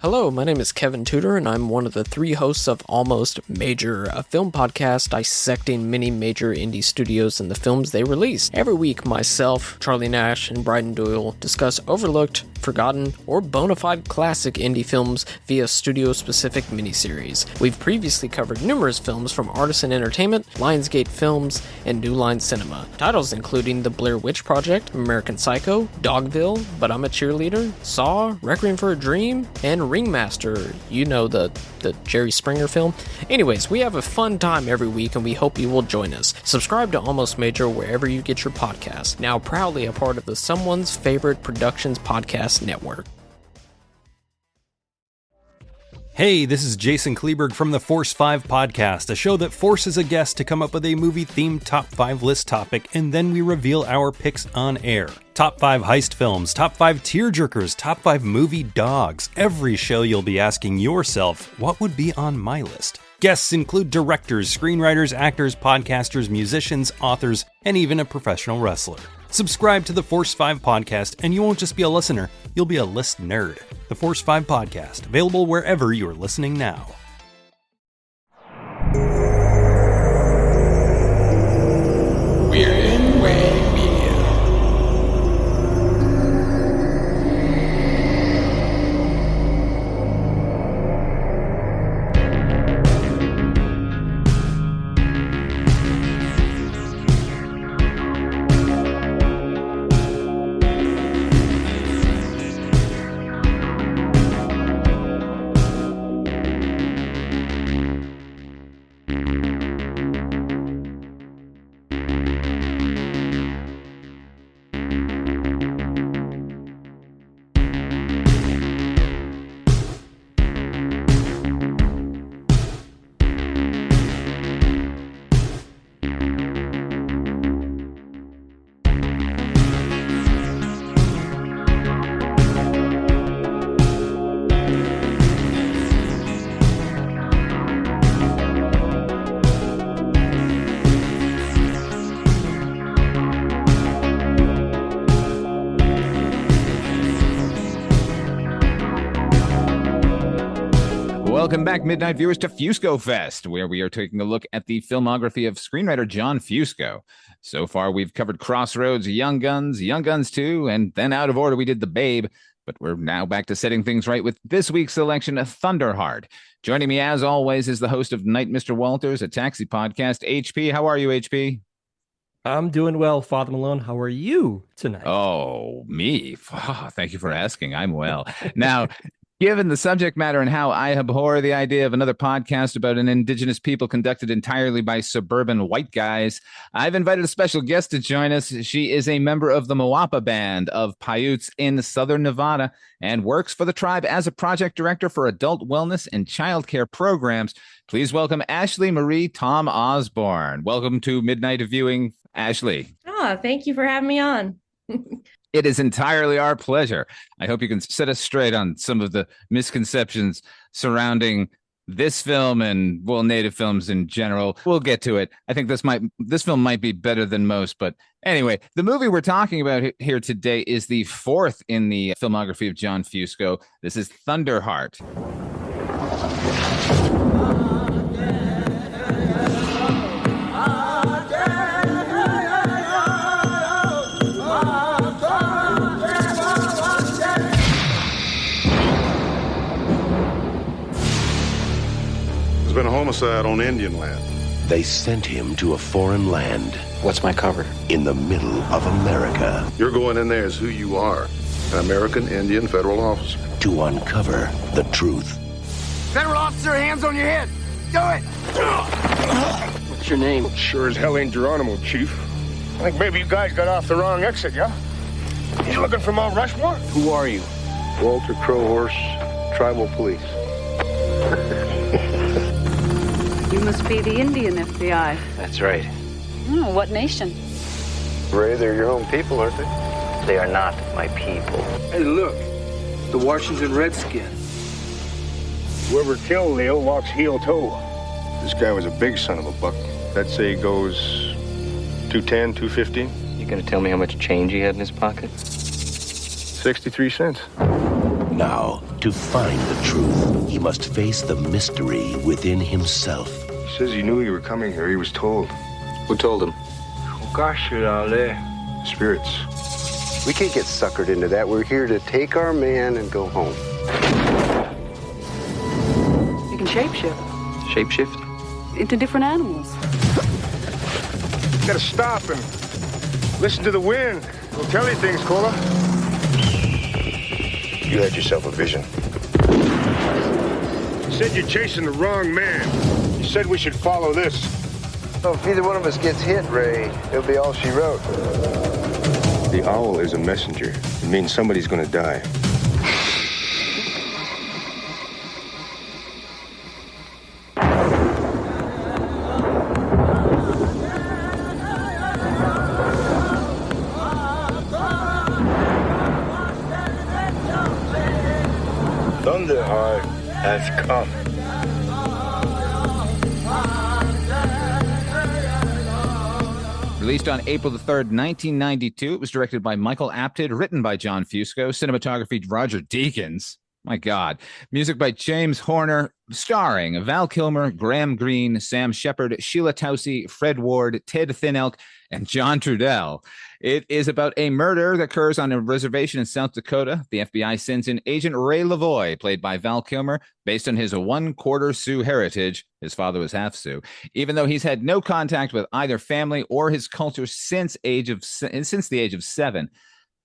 Hello, my name is Kevin Tudor, and I'm one of the three hosts of Almost Major, a film podcast dissecting many major indie studios and the films they release. Every week, myself, Charlie Nash, and Bryden Doyle discuss overlooked, forgotten, or bona fide classic indie films via studio-specific miniseries. We've previously covered numerous films from Artisan Entertainment, Lionsgate Films, and New Line Cinema. Titles including The Blair Witch Project, American Psycho, Dogville, But I'm a Cheerleader, Saw, Requiem for a Dream, and Ringmaster, you know, the Jerry Springer film. Anyways, we have a fun time every week and we hope you will join us. Subscribe to Almost Major wherever you get your podcasts. Now proudly a part of the Someone's Favorite Productions podcast network. Hey, this is Jason Kleberg from the Force 5 podcast, a show that forces a guest to come up with a movie-themed top 5 list topic, and then we reveal our picks on air. Top 5 heist films, top 5 tearjerkers, top 5 movie dogs. Every show you'll be asking yourself, what would be on my list? Guests include directors, screenwriters, actors, podcasters, musicians, authors, and even a professional wrestler. Subscribe to the Force 5 podcast, and you won't just be a listener, you'll be a list nerd. The Force 5 podcast, available wherever you're listening now. We're in Way Media. Welcome back, Midnight viewers, to Fusco Fest, where we are taking a look at the filmography of screenwriter John Fusco. So far, we've covered Crossroads, Young Guns 2, and then out of order, we did The Babe. But we're now back to setting things right with this week's selection of Thunderheart. Joining me, as always, is the host of Night Mr. Walters, a taxi podcast, HP. How are you, HP? I'm doing well, Father Malone. How are you tonight? Oh, me? Oh, thank you for asking. I'm well. Now, given the subject matter and how I abhor the idea of another podcast about an indigenous people conducted entirely by suburban white guys, I've invited a special guest to join us. She is a member of the Moapa Band of Paiutes in southern Nevada and works for the tribe as a project director for adult wellness and childcare programs. Please welcome Ashly Marie Tom Osborne. Welcome to Midnight Viewing, Ashly. Oh, thank you for having me on. It is entirely our pleasure. I hope you can set us straight on some of the misconceptions surrounding this film and, well, Native films in general. We'll get to it. I think this film might be better than most. But anyway, the movie we're talking about here today is the fourth in the filmography of John Fusco. This is Thunderheart. There's been a homicide on Indian land. They sent him to a foreign land. What's my cover? In the middle of America. You're going in there as who you are, an American Indian federal officer. To uncover the truth. Federal officer, hands on your head. Do it! What's your name? Sure as hell ain't Geronimo, Chief. I think maybe you guys got off the wrong exit, yeah? You looking for Mount Rushmore? Who are you? Walter Crowhorse, Tribal Police. You must be the Indian FBI. That's right. Oh, what nation? Ray, they're your own people, aren't they? They are not my people. Hey, look. The Washington Redskins. Whoever killed Leo walks heel-toe. This guy was a big son of a buck. I'd say he goes 210, 215. You gonna tell me how much change he had in his pocket? 63 cents. Now, to find the truth, he must face the mystery within himself. He says he knew you were coming here. He was told. Who told him? Spirits. We can't get suckered into that. We're here to take our man and go home. You can shapeshift Shapeshift? into different animals. You gotta stop and listen to the wind. We'll tell you things, Cola. You had yourself a vision. You said you're chasing the wrong man. You said we should follow this. So if either one of us gets hit, Ray, it'll be all she wrote. The owl is a messenger. It means somebody's gonna die. Thunderheart has come. Released on April the 3rd, 1992, it was directed by Michael Apted, written by John Fusco, cinematography Roger Deakins. My God. Music by James Horner, starring Val Kilmer, Graham Greene, Sam Shepard, Sheila Tousey, Fred Ward, Ted Thinelk, and John Trudell. It is about a murder that occurs on a reservation in South Dakota. The FBI sends in Agent Ray Lavoie, played by Val Kilmer, based on his one-quarter Sioux heritage. His father was half Sioux. Even though he's had no contact with either family or his culture since the age of 7.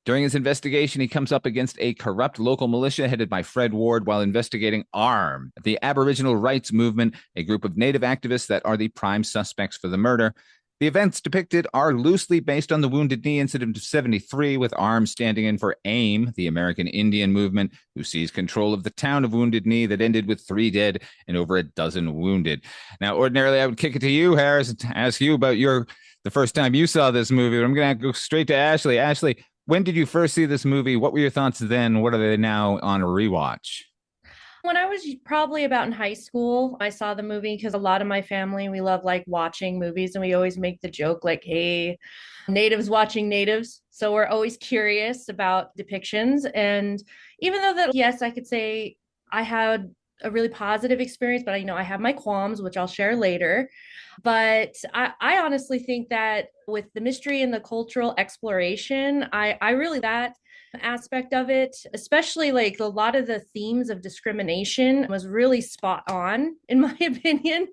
During his investigation, he comes up against a corrupt local militia headed by Fred Ward while investigating ARM, the Aboriginal Rights Movement, a group of Native activists that are the prime suspects for the murder. The events depicted are loosely based on the Wounded Knee incident of 73, with ARM standing in for AIM, the American Indian movement, who seized control of the town of Wounded Knee that ended with 3 dead and over a dozen wounded. Now, ordinarily, I would kick it to you, Harris, and ask you about the first time you saw this movie, but I'm going to go straight to Ashly. Ashly, when did you first see this movie? What were your thoughts then? What are they now on a rewatch? When I was probably about in high school, I saw the movie because a lot of my family, we love like watching movies, and we always make the joke like, hey, natives watching natives. So we're always curious about depictions. And even though that, yes, I could say I had a really positive experience, but I have my qualms, which I'll share later. But I honestly think that with the mystery and the cultural exploration, I really that aspect of it, especially like a lot of the themes of discrimination, was really spot on, in my opinion.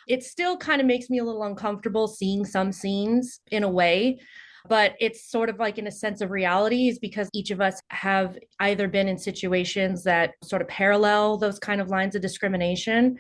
It still kind of makes me a little uncomfortable seeing some scenes in a way, but it's sort of like in a sense of reality, is because each of us have either been in situations that sort of parallel those kind of lines of discrimination.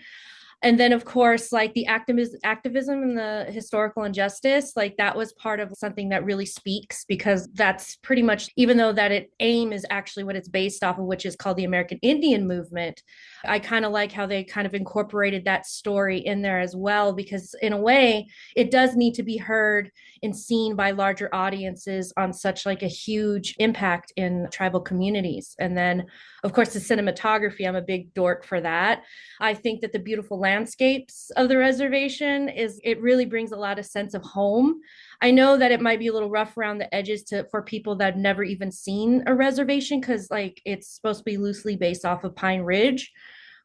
And then, of course, like the activism and the historical injustice, like that was part of something that really speaks, because that's pretty much, even though that AIM is actually what it's based off of, which is called the American Indian Movement. I kind of like how they kind of incorporated that story in there as well, because in a way, it does need to be heard and seen by larger audiences on such like a huge impact in tribal communities. And then, of course, the cinematography, I'm a big dork for that. I think that the beautiful landscapes of the reservation it really brings a lot of sense of home. I know that it might be a little rough around the edges for people that have never even seen a reservation, because like it's supposed to be loosely based off of Pine Ridge.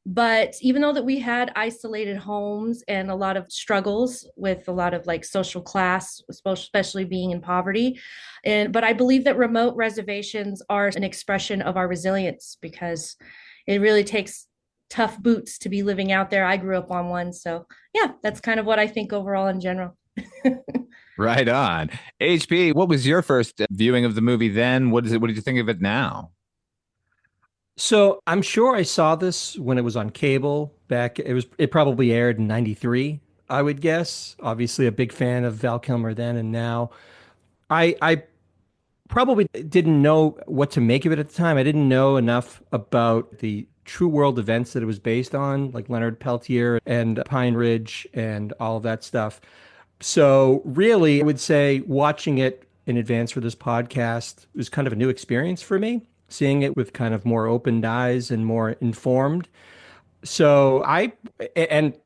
But even though that we had isolated homes and a lot of struggles with a lot of like social class, especially being in poverty, but I believe that remote reservations are an expression of our resilience, because it really takes tough boots to be living out there. I grew up on one. So yeah, that's kind of what I think overall in general. Right on. HP, what was your first viewing of the movie then? What did you think of it now? So I'm sure I saw this when it was on cable back. It probably aired in 93, I would guess. Obviously a big fan of Val Kilmer then and now. I probably didn't know what to make of it at the time. I didn't know enough about the true world events that it was based on, like Leonard Peltier and Pine Ridge and all of that stuff. So really, I would say watching it in advance for this podcast was kind of a new experience for me, seeing it with kind of more opened eyes and more informed. So and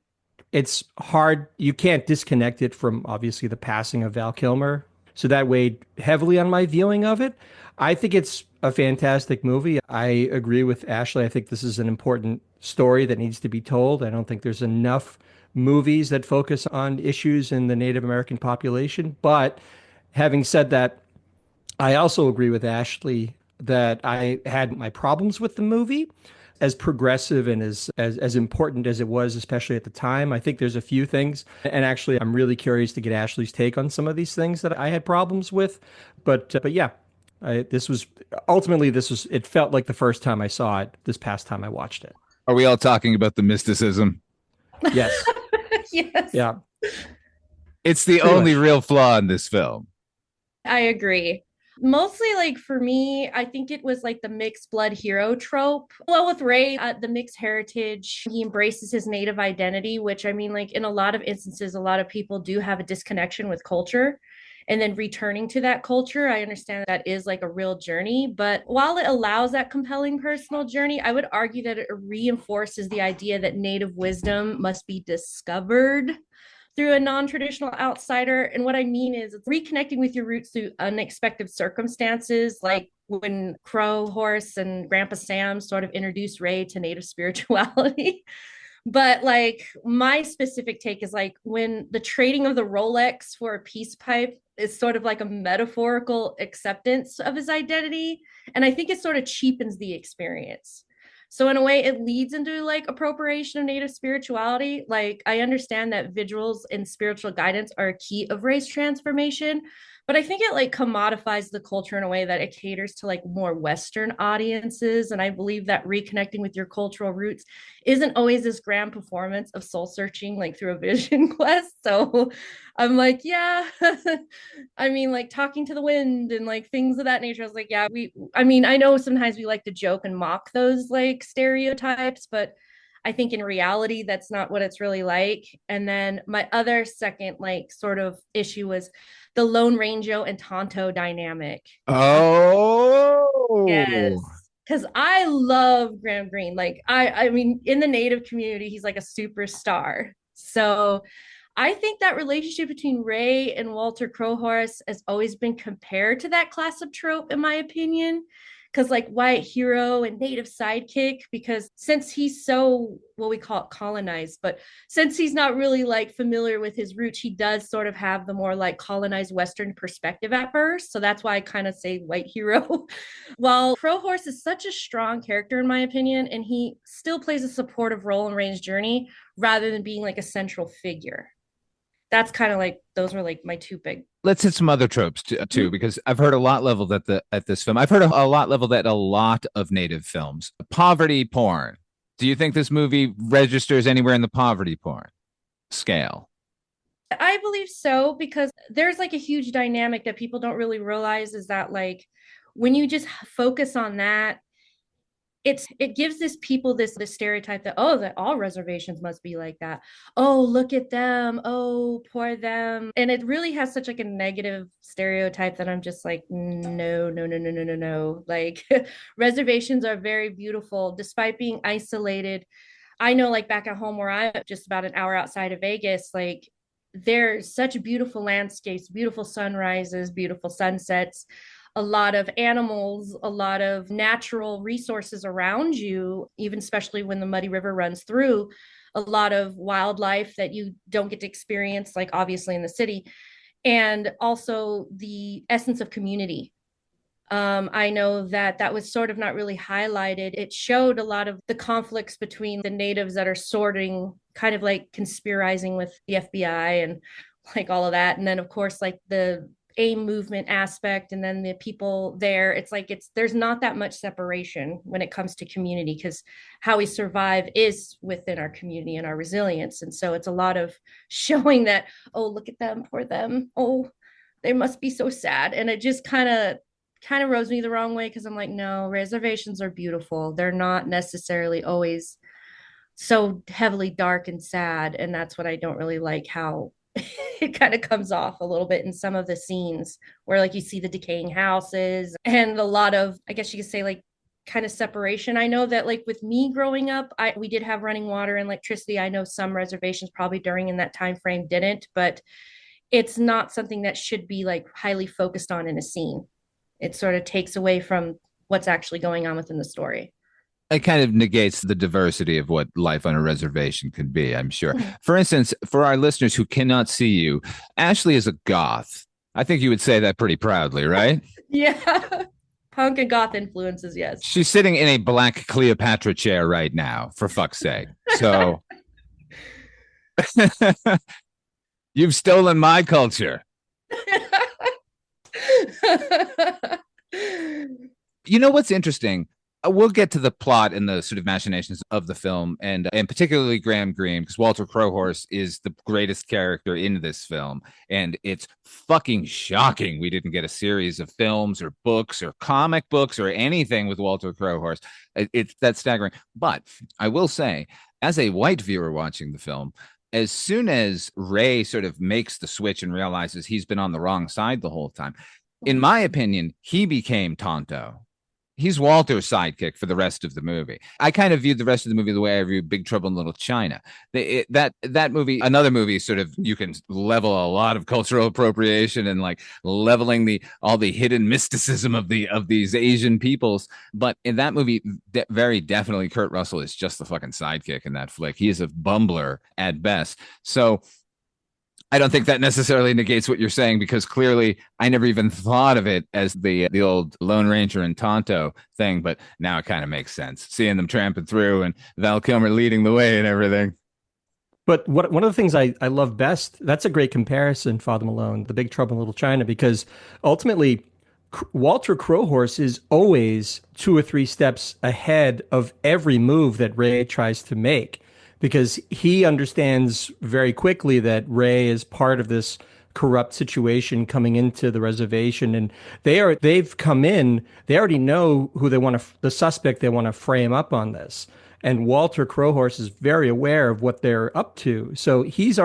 it's hard, you can't disconnect it from obviously the passing of Val Kilmer. So that weighed heavily on my viewing of it. I think it's a fantastic movie. I agree with Ashly. I think this is an important story that needs to be told. I don't think there's enough movies that focus on issues in the Native American population. But having said that, I also agree with Ashly that I had my problems with the movie. As progressive and as important as it was, especially at the time, I think there's a few things. And actually, I'm really curious to get Ashly's take on some of these things that I had problems with. But yeah, this was ultimately this was. It felt like the first time I saw it. This past time I watched it. Are we all talking about the mysticism? Yes. Yes. Yeah. It's the Pretty only much. real flaw in this film. I agree. Mostly, like for me, I think it was like the mixed blood hero trope. Well, with Ray, the mixed heritage, he embraces his native identity, which I mean, like in a lot of instances, a lot of people do have a disconnection with culture. And then returning to that culture, I understand that is like a real journey. But while it allows that compelling personal journey, I would argue that it reinforces the idea that native wisdom must be discovered through a non-traditional outsider. And what I mean is it's reconnecting with your roots through unexpected circumstances, like when Crow Horse and Grandpa Sam sort of introduced Ray to native spirituality. But like my specific take is like when the trading of the Rolex for a peace pipe is sort of like a metaphorical acceptance of his identity. And I think it sort of cheapens the experience. So in a way, it leads into like appropriation of native spirituality. Like I understand that vigils and spiritual guidance are a key of race transformation, but I think it like commodifies the culture in a way that it caters to like more Western audiences. And I believe that reconnecting with your cultural roots isn't always this grand performance of soul searching like through a vision quest. So I'm like, yeah, I mean, like talking to the wind and like things of that nature. I was like, yeah, I mean, I know sometimes we like to joke and mock those like stereotypes, but I think in reality, that's not what it's really like. And then my other second, like, sort of issue was the Lone Ranger and Tonto dynamic. Oh, Yes. Because I love Graham Greene. Like, I mean, in the Native community, he's like a superstar. So I think that relationship between Ray and Walter Crowhorse has always been compared to that class of trope, in my opinion. Because like white hero and native sidekick, because since he's so, what we call it, colonized, but since he's not really like familiar with his roots, he does sort of have the more like colonized Western perspective at first. So that's why I kind of say white hero. While Crowhorse is such a strong character, in my opinion, and he still plays a supportive role in Ray's journey rather than being like a central figure. That's kind of like, those were like my two big. Let's hit some other tropes too, because I've heard a lot leveled at this film. I've heard a lot leveled at a lot of native films. Poverty porn. Do you think this movie registers anywhere in the poverty porn scale? I believe so, because there's like a huge dynamic that people don't really realize is that like when you just focus on that, it gives this people this stereotype that, oh, that all reservations must be like that. Oh, look at them. Oh, poor them. And it really has such like a negative stereotype that I'm just like, no, no, no, no, no, no, no. Like reservations are very beautiful despite being isolated. I know like back at home where I'm just about an hour outside of Vegas, like there's such beautiful landscapes, beautiful sunrises, beautiful sunsets, a lot of animals, a lot of natural resources around you, even especially when the Muddy River runs through, a lot of wildlife that you don't get to experience, like obviously in the city, and also the essence of community. I know that that was sort of not really highlighted. It showed a lot of the conflicts between the natives that are sorting, kind of like conspiring with the FBI and like all of that. And then, of course, like the AIM movement aspect, and then the people there, it's like there's not that much separation when it comes to community, because how we survive is within our community and our resilience. And so it's a lot of showing that, oh, look at them, poor them, oh, they must be so sad. And it just kind of rubs me the wrong way, because I'm like, no, reservations are beautiful. They're not necessarily always so heavily dark and sad. And that's what I don't really like, how it kind of comes off a little bit in some of the scenes where like you see the decaying houses and a lot of, I guess you could say, like kind of separation. I know that like with me growing up, we did have running water and electricity. I know some reservations probably during in that time frame didn't, but it's not something that should be like highly focused on in a scene. It sort of takes away from what's actually going on within the story. It kind of negates the diversity of what life on a reservation could be, I'm sure. For instance, for our listeners who cannot see you, Ashly is a goth. I think you would say that pretty proudly, right? Yeah. Punk and goth influences, yes. She's sitting in a black Cleopatra chair right now, for fuck's sake. So you've stolen my culture. You know what's interesting? We'll get to the plot and the sort of machinations of the film, and particularly Graham Greene, because Walter Crowhorse is the greatest character in this film, and it's fucking shocking we didn't get a series of films or books or comic books or anything with Walter Crowhorse. It's that's staggering. But I will say, as a white viewer watching the film, as soon as Ray sort of makes the switch and realizes he's been on the wrong side the whole time, in my opinion, he became Tonto. He's Walter's sidekick for the rest of the movie. I kind of viewed the rest of the movie the way I viewed Big Trouble in Little China. That movie, another movie, sort of you can level a lot of cultural appropriation and like leveling all the hidden mysticism of these Asian peoples. But in that movie, very definitely Kurt Russell is just the fucking sidekick in that flick. He is a bumbler at best. So I don't think that necessarily negates what you're saying, because clearly I never even thought of it as the old Lone Ranger and Tonto thing, but now it kind of makes sense, seeing them tramping through and Val Kilmer leading the way and everything. But one of the things I love best, that's a great comparison, Father Malone, The Big Trouble in Little China, because ultimately Walter Crowhorse is always 2 or 3 steps ahead of every move that Ray tries to make, because he understands very quickly that Ray is part of this corrupt situation coming into the reservation, and they've come in, they already know who they want to, the suspect they want to frame up on this. And Walter Crowhorse is very aware of what they're up to. So he's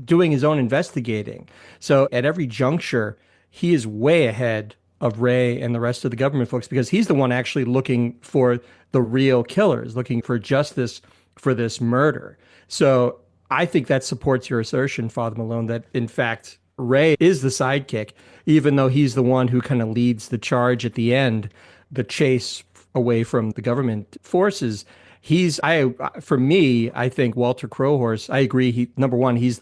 doing his own investigating. So at every juncture, he is way ahead of Ray and the rest of the government folks, because he's the one actually looking for the real killers, looking for justice for this murder. So I think that supports your assertion, Father Malone, that in fact Ray is the sidekick, even though he's the one who kind of leads the charge at the end, the chase away from the government forces. For me, I think Walter Crowhorse, I agree. Number one, he's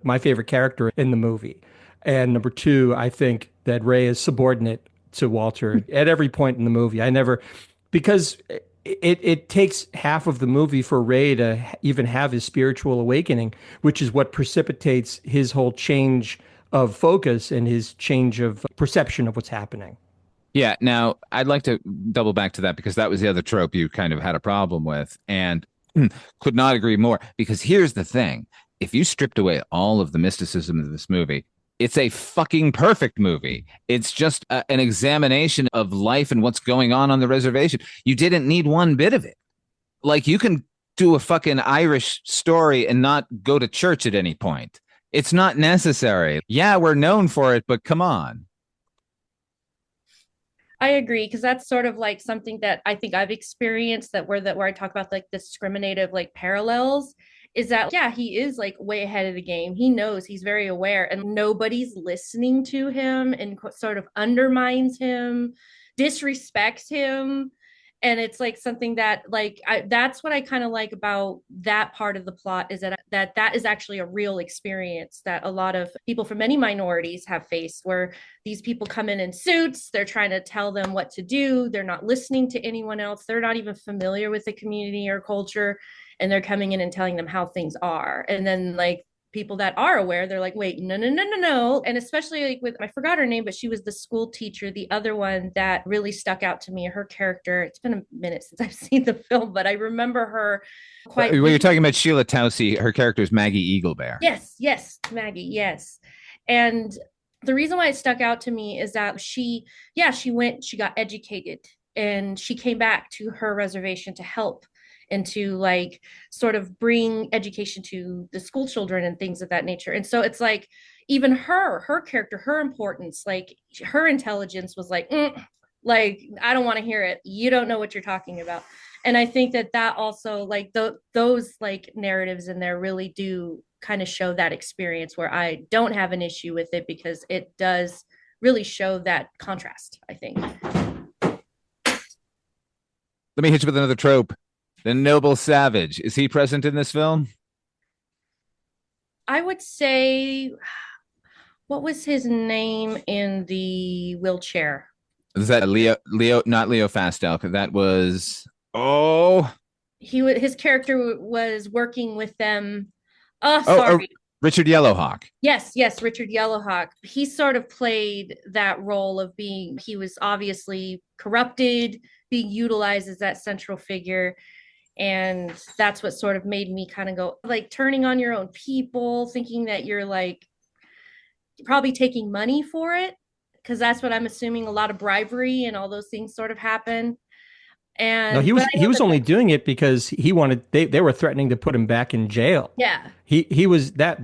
my favorite character in the movie. And number two, I think that Ray is subordinate to Walter at every point in the movie. Because it takes half of the movie for Ray to even have his spiritual awakening, which is what precipitates his whole change of focus and his change of perception of what's happening. Yeah. Now, I'd like to double back to that, because that was the other trope you kind of had a problem with, and could not agree more. Because here's the thing. If you stripped away all of the mysticism of this movie, it's a fucking perfect movie. It's just an examination of life and what's going on the reservation. You didn't need one bit of it. Like, you can do a fucking Irish story and not go to church at any point. It's not necessary. Yeah, we're known for it, but come on. I agree, because that's sort of like something that I think I've experienced, where I talk about like discriminative like parallels, is that, yeah, he is like way ahead of the game. He knows, he's very aware, and nobody's listening to him and sort of undermines him, disrespects him. And it's like something that like that's what I kind of like about that part of the plot, is that is actually a real experience that a lot of people from many minorities have faced, where these people come in suits, they're trying to tell them what to do, they're not listening to anyone else, they're not even familiar with the community or culture, and they're coming in and telling them how things are. And then like people that are aware, they're like, wait, no. And especially like with, I forgot her name, but she was the school teacher, the other one that really stuck out to me, her character. It's been a minute since I've seen the film, but I remember her quite. Well, you're talking about Sheila Tousey. Her character is Maggie Eaglebear. Yes, Maggie, yes. And the reason why it stuck out to me is that she got educated, and she came back to her reservation to help and to like sort of bring education to the school children and things of that nature. And so it's like, even her character, her importance, like her intelligence was like, I don't want to hear it. You don't know what you're talking about. And I think that also like those like narratives in there really do kind of show that experience, where I don't have an issue with it, because it does really show that contrast, I think. Let me hit you with another trope. The noble savage. Is he present in this film? I would say, what was his name in the wheelchair? Is that Leo, not Leo Fastel, because that was, oh. His character was working with them. Oh, Oh, sorry. Richard Yellowhawk. Yes, Richard Yellowhawk. He sort of played that role of he was obviously corrupted, being utilized as that central figure. And that's what sort of made me kind of go, like, turning on your own people, thinking that you're like probably taking money for it, because that's what I'm assuming, a lot of bribery and all those things sort of happen. And no, he was only doing it because he wanted, they were threatening to put him back in jail. Yeah. He was not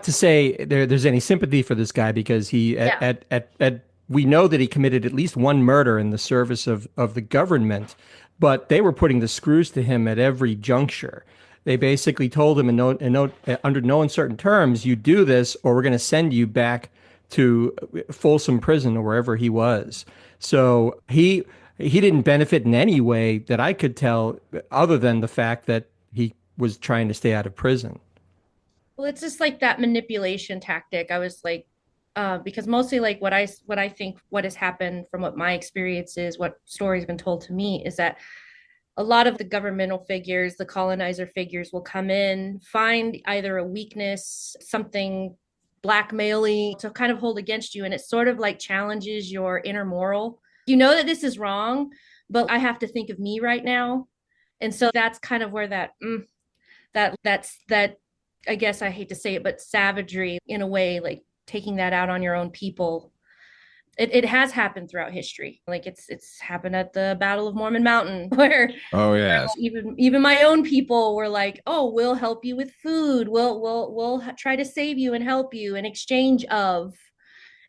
to say there's any sympathy for this guy, because we know that he committed at least one murder in the service of the government, but they were putting the screws to him at every juncture. They basically told him under no uncertain terms, you do this or we're going to send you back to Folsom Prison or wherever he was. So he didn't benefit in any way that I could tell, other than the fact that he was trying to stay out of prison. Well, it's just like that manipulation tactic. I was like, because mostly like what I think what has happened from what my experience is, what story's been told to me, is that a lot of the governmental figures, the colonizer figures, will come in, find either a weakness, something blackmailing to kind of hold against you, and it sort of like challenges your inner moral. You know that this is wrong, but I have to think of me right now. And so that's kind of where that I guess, I hate to say it, but savagery in a way, like taking that out on your own people. It has happened throughout history. Like it's happened at the Battle of Mormon Mountain, where even my own people were like, "Oh, we'll help you with food. We'll try to save you and help you in exchange of,"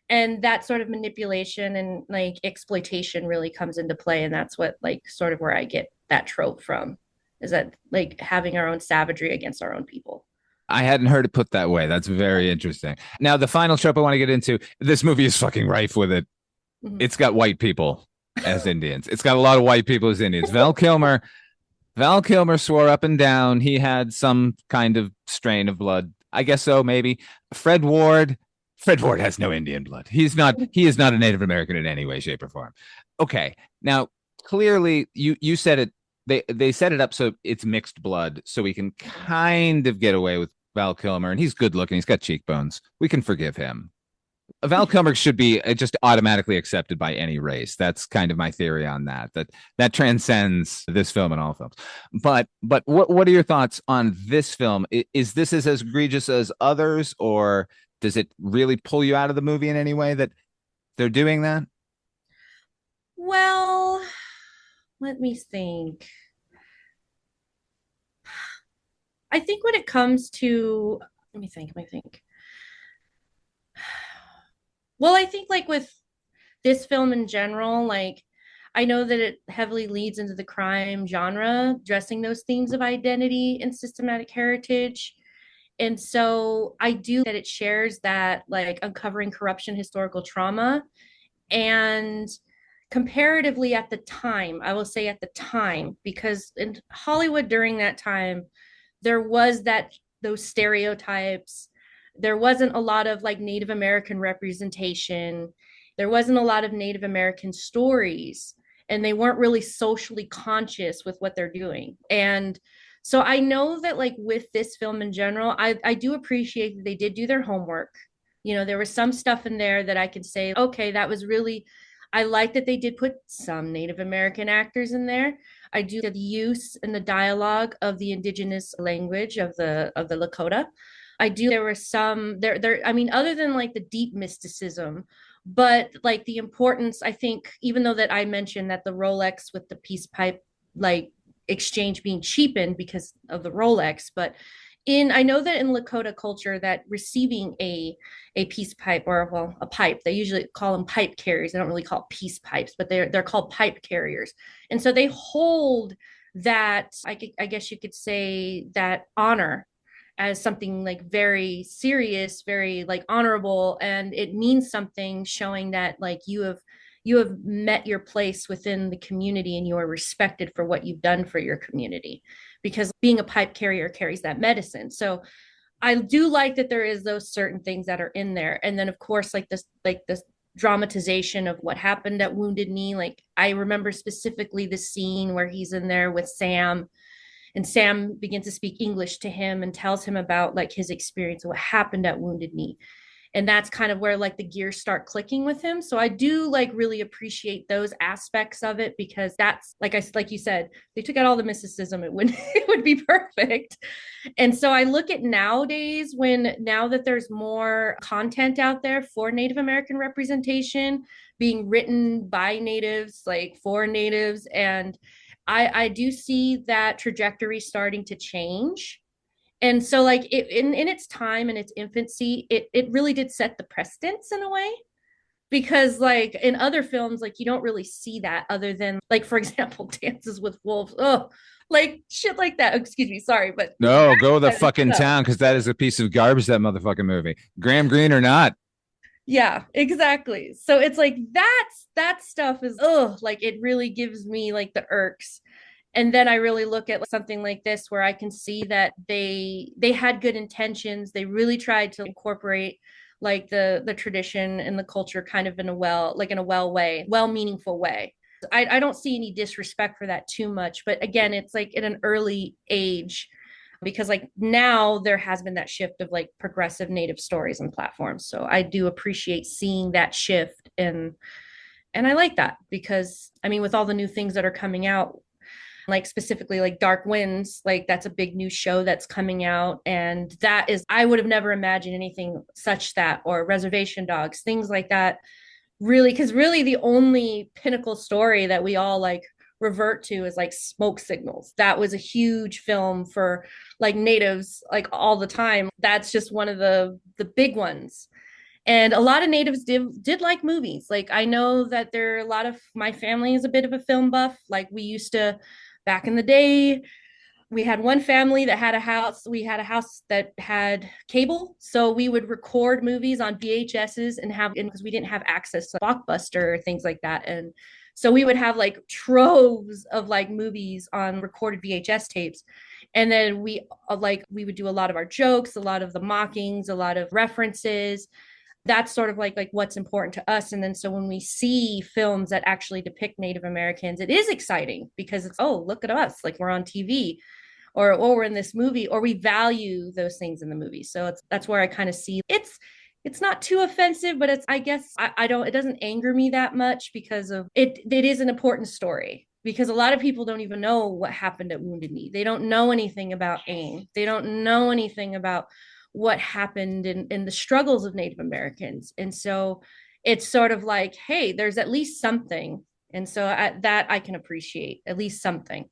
and that sort of manipulation and like exploitation really comes into play. And that's what like sort of where I get that trope from, is that like having our own savagery against our own people. I hadn't heard it put that way. That's very interesting. Now, the final trope I want to get into, this movie is fucking rife with it. Mm-hmm. It's got white people as Indians. It's got a lot of white people as Indians. Val Kilmer swore up and down he had some kind of strain of blood. I guess so, maybe. Fred Ward has no Indian blood. He is not a Native American in any way, shape, or form. Okay. Now, clearly, you said it. They set it up so it's mixed blood, so we can kind of get away with Val Kilmer, and he's good looking. He's got cheekbones. We can forgive him. Val Kilmer should be just automatically accepted by any race. That's kind of my theory on that. That transcends this film and all films. But what are your thoughts on this film? Is this as egregious as others, or does it really pull you out of the movie in any way that they're doing that? Well, let me think. I think when it comes to, let me think. Well, I think like with this film in general, like I know that it heavily leads into the crime genre, addressing those themes of identity and systematic heritage. And so I do that it shares that like uncovering corruption, historical trauma, and comparatively at the time, I will say at the time, because in Hollywood during that time, there was those stereotypes. There wasn't a lot of like Native American representation. There wasn't a lot of Native American stories, and they weren't really socially conscious with what they're doing. And so I know that like with this film in general, I do appreciate that they did do their homework. You know, there was some stuff in there that I could say, okay, that was really, I like that they did put some Native American actors in there. I do the use and the dialogue of the indigenous language of the Lakota. I do. There were some there. I mean, other than like the deep mysticism, but like the importance. I think even though that I mentioned that the Rolex with the peace pipe like exchange being cheapened because of the Rolex, but I know that in Lakota culture that receiving a peace pipe, or well, a pipe, they usually call them pipe carriers. They don't really call peace pipes, but they're called pipe carriers. And so they hold that, I guess you could say, that honor as something like very serious, very like honorable, and it means something, showing that like you you have met your place within the community and you are respected for what you've done for your community, because being a pipe carrier carries that medicine. So I do like that there is those certain things that are in there. And then of course, like this dramatization of what happened at Wounded Knee. Like I remember specifically the scene where he's in there with Sam, and Sam begins to speak English to him and tells him about like his experience of what happened at Wounded Knee. And that's kind of where like the gears start clicking with him. So I do like really appreciate those aspects of it, because that's like you said, they took out all the mysticism, it would it would be perfect. And so I look at nowadays, now that there's more content out there for Native American representation being written by natives, like for natives, and I do see that trajectory starting to change. And so like in its time, in its infancy, it really did set the precedence in a way, because like in other films, like you don't really see that, other than like, for example, Dances with Wolves. Oh, like shit like that. Excuse me, sorry, but no, go the fucking town, because that is a piece of garbage, that motherfucking movie, Graham Greene or not. Yeah, exactly. So it's like that stuff is like it really gives me like the irks. And then I really look at something like this where I can see that they had good intentions. They really tried to incorporate like the tradition and the culture kind of in a well-meaningful way. I don't see any disrespect for that too much, but again, it's like at an early age, because like now there has been that shift of like progressive native stories and platforms. So I do appreciate seeing that shift, and I like that, because I mean, with all the new things that are coming out, like specifically like Dark Winds, like that's a big new show that's coming out. And that is, I would have never imagined anything such that, or Reservation Dogs, things like that. Really, because really the only pinnacle story that we all like revert to is like Smoke Signals. That was a huge film for like natives, like all the time. That's just one of the big ones. And a lot of natives did like movies. Like I know that there are a lot of, my family is a bit of a film buff. Like we used to, back in the day, we had one family that had a house. We had a house that had cable. So we would record movies on VHSs and because we didn't have access to Blockbuster or things like that. And so we would have like troves of like movies on recorded VHS tapes. And then we would do a lot of our jokes, a lot of the mockings, a lot of references. That's sort of like what's important to us. And then so when we see films that actually depict Native Americans, it is exciting, because it's, oh, look at us, like we're on TV, or we're in this movie, or we value those things in the movie. So that's where I kind of see it's not too offensive, but it's, I guess it doesn't anger me that much, because of it is an important story, because a lot of people don't even know what happened at Wounded Knee. They don't know anything about AIM. They don't know anything about what happened in the struggles of Native Americans. And so it's sort of like, hey, there's at least something. And so that I can appreciate, at least something.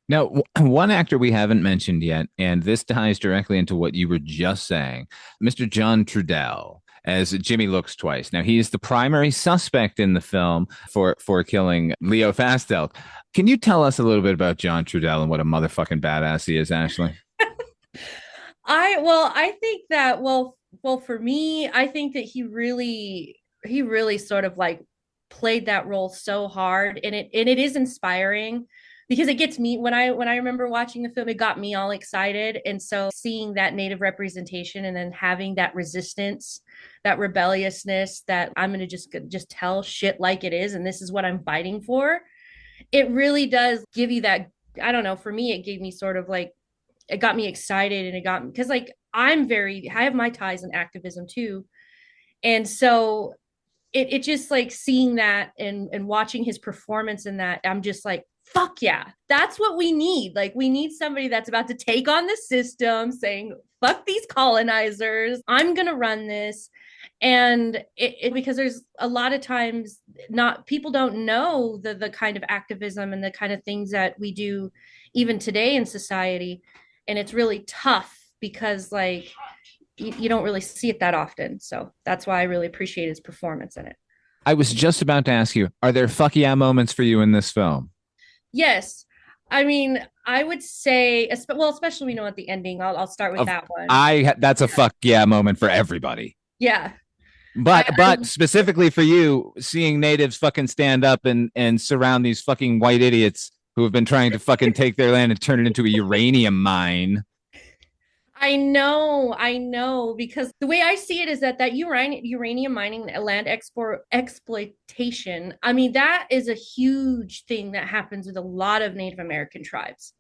Now, one actor we haven't mentioned yet, and this ties directly into what you were just saying, Mr. John Trudell as Jimmy Looks Twice. Now, he is the primary suspect in the film for killing Leo Fastelk. Can you tell us a little bit about John Trudell and what a motherfucking badass he is, Ashly? I think that, for me, I think that he really sort of like played that role so hard, and it is inspiring, because it gets me, when I remember watching the film, it got me all excited. And so seeing that native representation, and then having that resistance, that rebelliousness, that I'm going to just tell shit like it is, and this is what I'm fighting for. It really does give you that, I don't know, for me, it gave me sort of like, it got me excited, and it got me, because like I have my ties in activism too. And so it just like seeing that and watching his performance in that, I'm just like, fuck yeah, that's what we need. Like we need somebody that's about to take on the system, saying, fuck these colonizers, I'm going to run this. And because there's a lot of times people don't know the kind of activism and the kind of things that we do even today in society. And it's really tough, because like you don't really see it that often. So that's why I really appreciate his performance in it. I was just about to ask you, are there fuck yeah moments for you in this film? Yes. I mean, I would say, especially, at the ending, I'll start with that one. That's a fuck yeah moment for everybody. Yeah. But specifically for you, seeing natives fucking stand up and surround these fucking white idiots who have been trying to fucking take their land and turn it into a uranium mine. I know, because the way I see it is that uranium mining, land exploitation, I mean, that is a huge thing that happens with a lot of Native American tribes.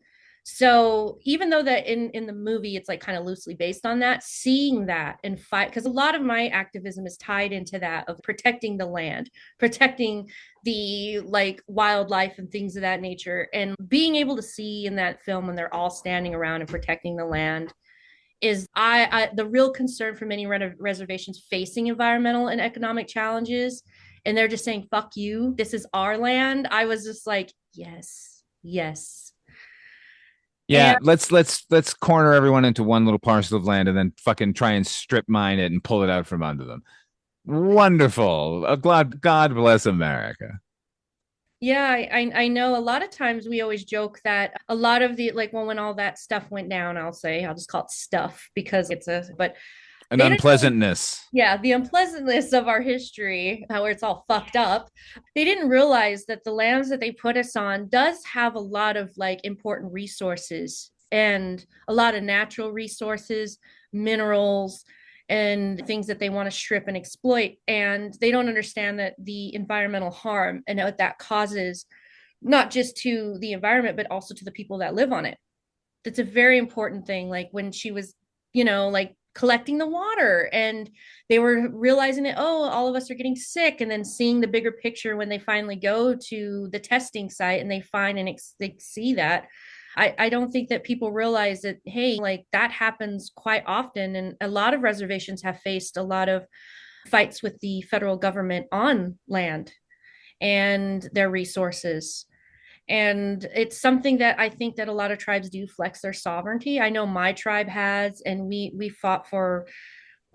So even though that in the movie it's like kind of loosely based on that, seeing that and fight, because a lot of my activism is tied into that of protecting the land, protecting the like wildlife and things of that nature, and being able to see in that film when they're all standing around and protecting the land is the real concern for many reservations facing environmental and economic challenges, and they're just saying fuck you, this is our land. I was just like, yes, yes. Yeah, and let's corner everyone into one little parcel of land and then fucking try and strip mine it and pull it out from under them. Wonderful. God bless America. Yeah, I know a lot of times we always joke that a lot of the like when all that stuff went down, I'll just call it stuff because it's an unpleasantness. Yeah, the unpleasantness of our history, how it's all fucked up. They didn't realize that the lands that they put us on does have a lot of like important resources and a lot of natural resources, minerals, and things that they want to strip and exploit. And they don't understand that the environmental harm and what that causes, not just to the environment, but also to the people that live on it. That's a very important thing. Like when she was, like collecting the water and they were realizing that, oh, all of us are getting sick. And then seeing the bigger picture when they finally go to the testing site and they find and they see that. I don't think that people realize that, hey, like that happens quite often. And a lot of reservations have faced a lot of fights with the federal government on land and their resources. And it's something that I think that a lot of tribes do flex their sovereignty. I know my tribe has, and we fought for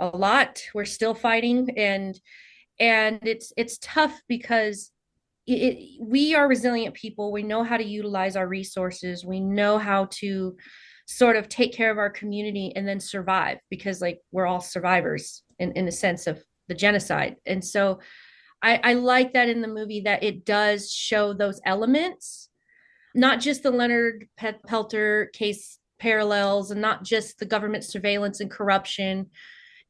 a lot. We're still fighting. And it's tough because we are resilient people. We know how to utilize our resources. We know how to sort of take care of our community and then survive because like we're all survivors in the sense of the genocide. And so I like that in the movie that it does show those elements, not just the Leonard Pelter case parallels and not just the government surveillance and corruption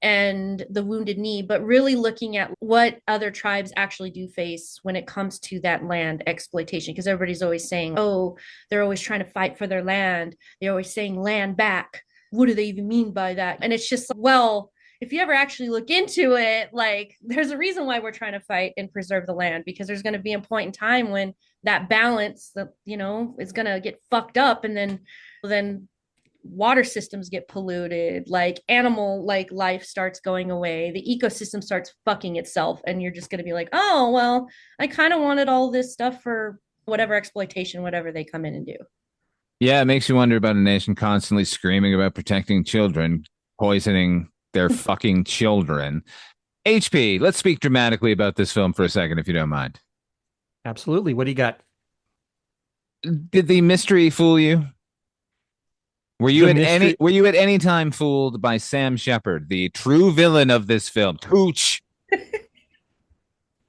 and the Wounded Knee, but really looking at what other tribes actually do face when it comes to that land exploitation. Because everybody's always saying, oh, they're always trying to fight for their land. They're always saying land back. What do they even mean by that? And it's just, well, if you ever actually look into it, like there's a reason why we're trying to fight and preserve the land, because there's going to be a point in time when that balance, is going to get fucked up, and then water systems get polluted, like animal like life starts going away, the ecosystem starts fucking itself, and you're just going to be like, oh well, I kind of wanted all this stuff for whatever exploitation, whatever they come in and do. Yeah, it makes you wonder about a nation constantly screaming about protecting children, poisoning their fucking children. HP, let's speak dramatically about this film for a second, if you don't mind. Absolutely. What do you got? Did the mystery fool you? Were you at any time fooled by Sam Shepard, the true villain of this film? Cooch.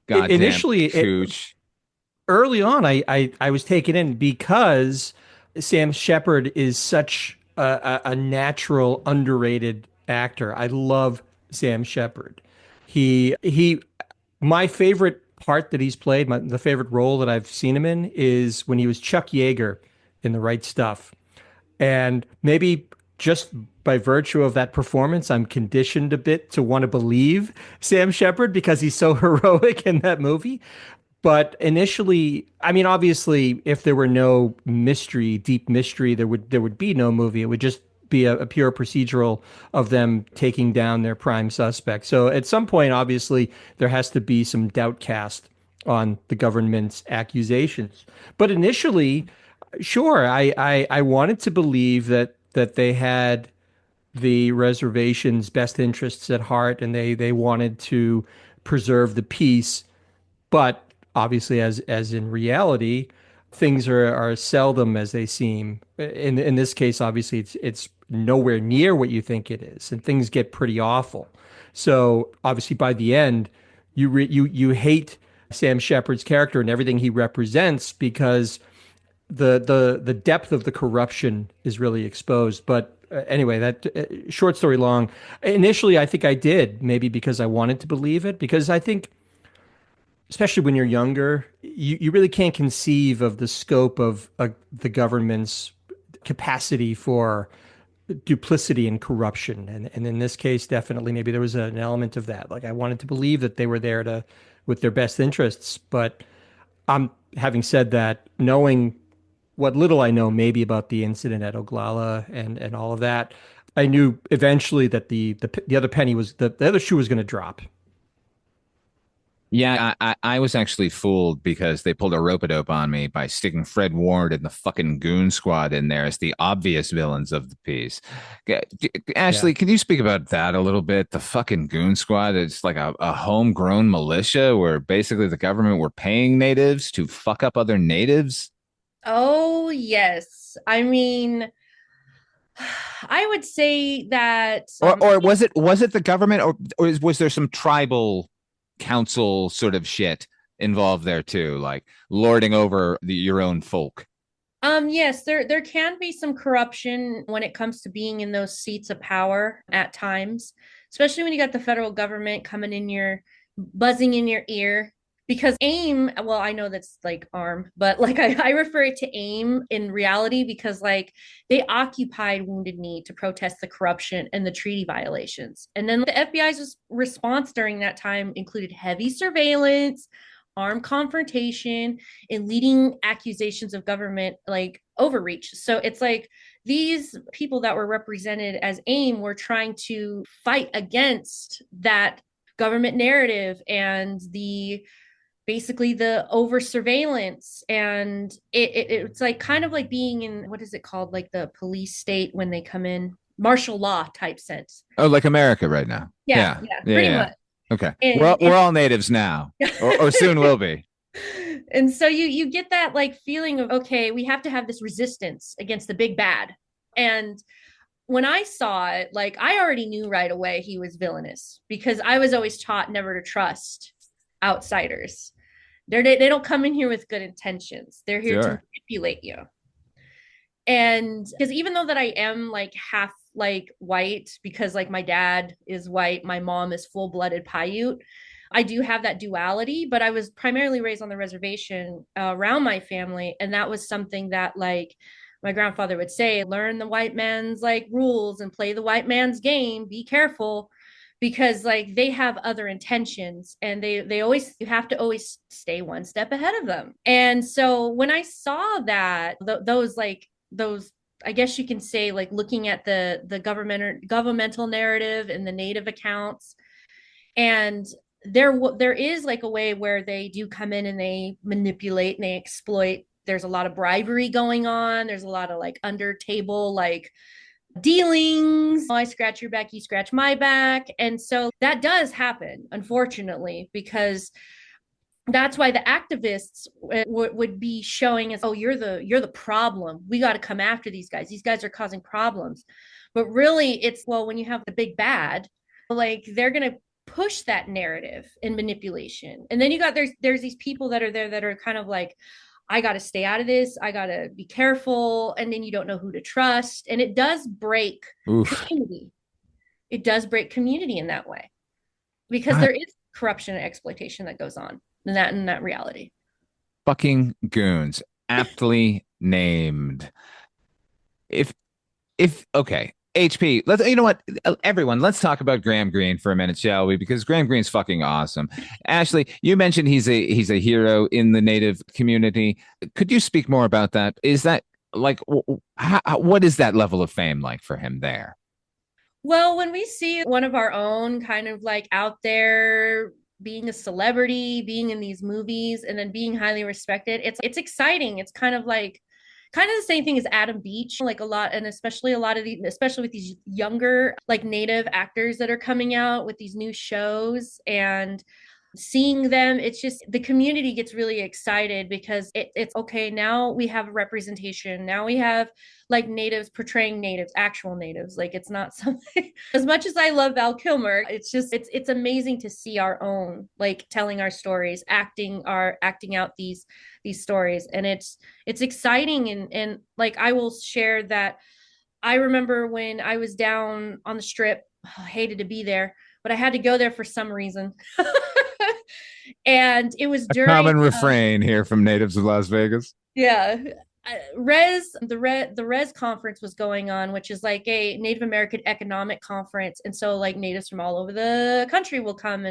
Goddamn initially, Cooch. Early on, I was taken in because Sam Shepard is such a natural, underrated actor. I love Sam Shepard. My favorite part that he's played, the favorite role that I've seen him in is when he was Chuck Yeager in The Right Stuff. And maybe just by virtue of that performance, I'm conditioned a bit to want to believe Sam Shepard because he's so heroic in that movie. But initially, I mean, obviously, if there were no mystery, deep mystery, there would be no movie. It would just be a pure procedural of them taking down their prime suspect. So at some point, obviously, there has to be some doubt cast on the government's accusations. But initially, sure, I wanted to believe that they had the reservation's best interests at heart and they wanted to preserve the peace. But obviously, as in reality, things are seldom as they seem. In this case, obviously, it's nowhere near what you think it is, and things get pretty awful. So obviously, by the end, you hate Sam Shepard's character and everything he represents because the depth of the corruption is really exposed. But anyway, that short story long. Initially, I think I did, maybe because I wanted to believe it, because I think, especially when you're younger, you really can't conceive of the scope of the government's capacity for duplicity and corruption. And in this case, definitely, maybe there was an element of that. Like I wanted to believe that they were there with their best interests. But having said that, knowing what little I know maybe about the incident at Oglala and all of that, I knew eventually that the other penny was the other shoe was going to drop. Yeah, I was actually fooled because they pulled a rope-a-dope on me by sticking Fred Ward and the fucking goon squad in there as the obvious villains of the piece. Ashley, can you speak about that a little bit? The fucking goon squad, it's like a homegrown militia where basically the government were paying natives to fuck up other natives. Oh, yes. I mean, I would say that or was it the government or was there some tribal council sort of shit involved there too, like lording over your own folk? Yes, there can be some corruption when it comes to being in those seats of power at times, especially when you got the federal government coming in your buzzing in your ear. Because AIM, well, I know that's like ARM, but like I refer it to AIM in reality because like they occupied Wounded Knee to protest the corruption and the treaty violations. And then the FBI's response during that time included heavy surveillance, armed confrontation, and leading accusations of government like overreach. So it's like these people that were represented as AIM were trying to fight against that government narrative and basically the over surveillance. And it's like kind of like being in, what is it called, like the police state when they come in, martial law type sense. Oh, like America right now. Yeah, pretty much. Okay, we're all natives now, or soon will be. And so you get that like feeling of, okay, we have to have this resistance against the big bad. And when I saw it, like I already knew right away he was villainous because I was always taught never to trust outsiders. They don't come in here with good intentions. They're here to manipulate you. And because even though that I am like half like white, because like my dad is white, my mom is full-blooded Paiute, I do have that duality, but I was primarily raised on the reservation around my family. And that was something that like my grandfather would say, learn the white man's like rules and play the white man's game. Be careful. Because like they have other intentions and they always, you have to always stay one step ahead of them. And so when I saw that those I guess you can say like looking at the governmental narrative and the native accounts, and there is like a way where they do come in and they manipulate and they exploit. There's a lot of bribery going on. There's a lot of like under table like dealings. I scratch your back, you scratch my back. And so that does happen, unfortunately, because that's why the activists would be showing us, oh, you're the problem. We got to come after these guys. These guys are causing problems. But really it's, well, when you have the big bad, like they're going to push that narrative and manipulation. And then you got, there's these people that are there that are kind of like, I got to stay out of this. I got to be careful. And then you don't know who to trust. And it does break community. It does break community in that way because there is corruption and exploitation that goes on in that reality. Fucking goons, aptly named. Okay. HP, you know what, everyone, let's talk about Graham Greene for a minute, shall we? Because Graham Greene's fucking awesome. Ashley, you mentioned he's a hero in the Native community. Could you speak more about that? Is that like, what is that level of fame like for him there? Well, when we see one of our own kind of like out there being a celebrity, being in these movies, and then being highly respected, it's exciting. It's kind of the same thing as Adam Beach, like a lot, and especially with these younger like Native actors that are coming out with these new shows. And seeing them, it's just the community gets really excited because it's okay. Now we have representation. Now we have like natives portraying natives, actual natives. Like it's not something as much as I love Val Kilmer, it's amazing to see our own, like telling our stories, acting out these stories. And it's exciting. And like I will share that I remember when I was down on the strip, I hated to be there, but I had to go there for some reason. And it was during common refrain here from natives of Las Vegas. Yeah. The Res conference was going on, which is like a Native American economic conference. And so like natives from all over the country will come.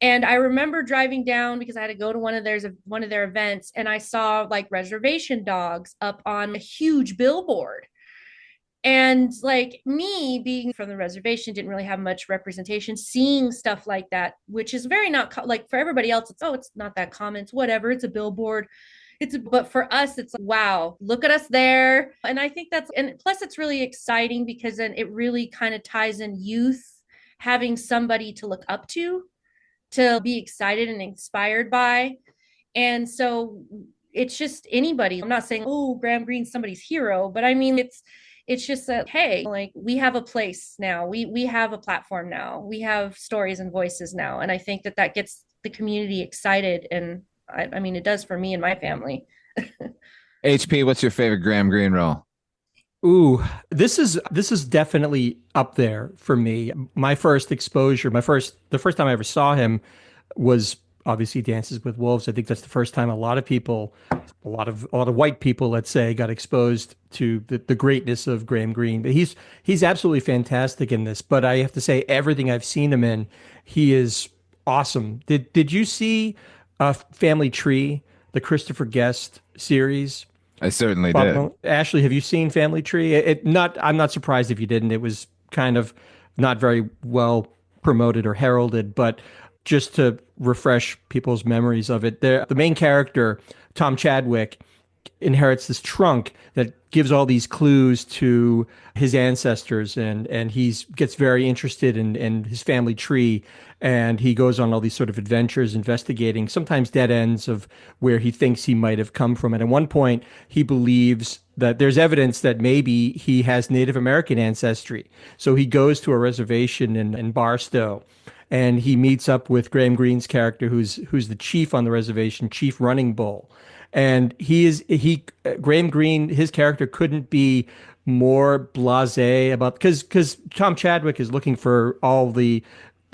And I remember driving down because I had to go to one of their events, and I saw like reservation dogs up on a huge billboard. And like me being from the reservation didn't really have much representation, seeing stuff like that, which is very not like for everybody else, it's not that common. It's whatever. It's a billboard. But for us, it's like, wow, look at us there. And I think and plus it's really exciting because then it really kind of ties in youth, having somebody to look up to be excited and inspired by. And so it's just anybody. I'm not saying, oh, Graham Greene's somebody's hero, but I mean, it's just that, hey, like we have a place now. We have a platform now. We have stories and voices now. And I think that gets the community excited. And I mean, it does for me and my family. HP, what's your favorite Graham Greene role? Ooh, this is definitely up there for me. My first exposure, the first time I ever saw him was obviously Dances with Wolves. I think that's the first time a lot of white people, let's say, got exposed to the greatness of Graham Greene. But he's absolutely fantastic in this. But I have to say, everything I've seen him in, he is awesome. Did you see Family Tree, the Christopher Guest series? I certainly did. Ashly, have you seen Family Tree? I'm not surprised if you didn't. It was kind of not very well promoted or heralded, but just to refresh people's memories of it, the main character, Tom Chadwick, inherits this trunk that gives all these clues to his ancestors, and he gets very interested in his family tree, and he goes on all these sort of adventures investigating, sometimes dead ends, of where he thinks he might have come from. And at one point, he believes that there's evidence that maybe he has Native American ancestry. So he goes to a reservation in Barstow, and he meets up with Graham Greene's character, who's the chief on the reservation, Chief Running Bull. And Graham Greene, his character couldn't be more blasé about, because Tom Chadwick is looking for all the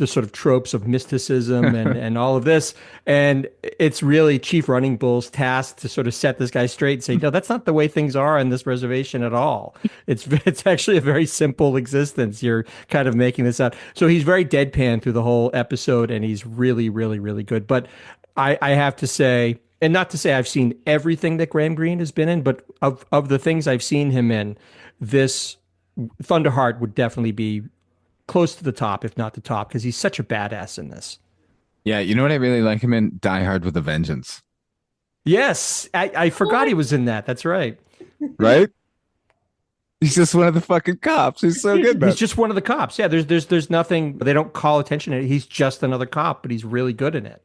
sort of tropes of mysticism and all of this. And it's really Chief Running Bull's task to sort of set this guy straight and say, no, that's not the way things are on this reservation at all. It's actually a very simple existence. You're kind of making this up. So he's very deadpan through the whole episode, and he's really, really, really good. But I have to say, and not to say I've seen everything that Graham Greene has been in, but of the things I've seen him in, this Thunderheart would definitely be close to the top, if not the top, because he's such a badass in this. Yeah, you know what I really like him in? Die Hard with a Vengeance. Yes, I forgot he was in that. That's right. Right? He's just one of the fucking cops. He's so good. He's just one of the cops. Yeah, there's nothing. They don't call attention to it. He's just another cop, but he's really good in it.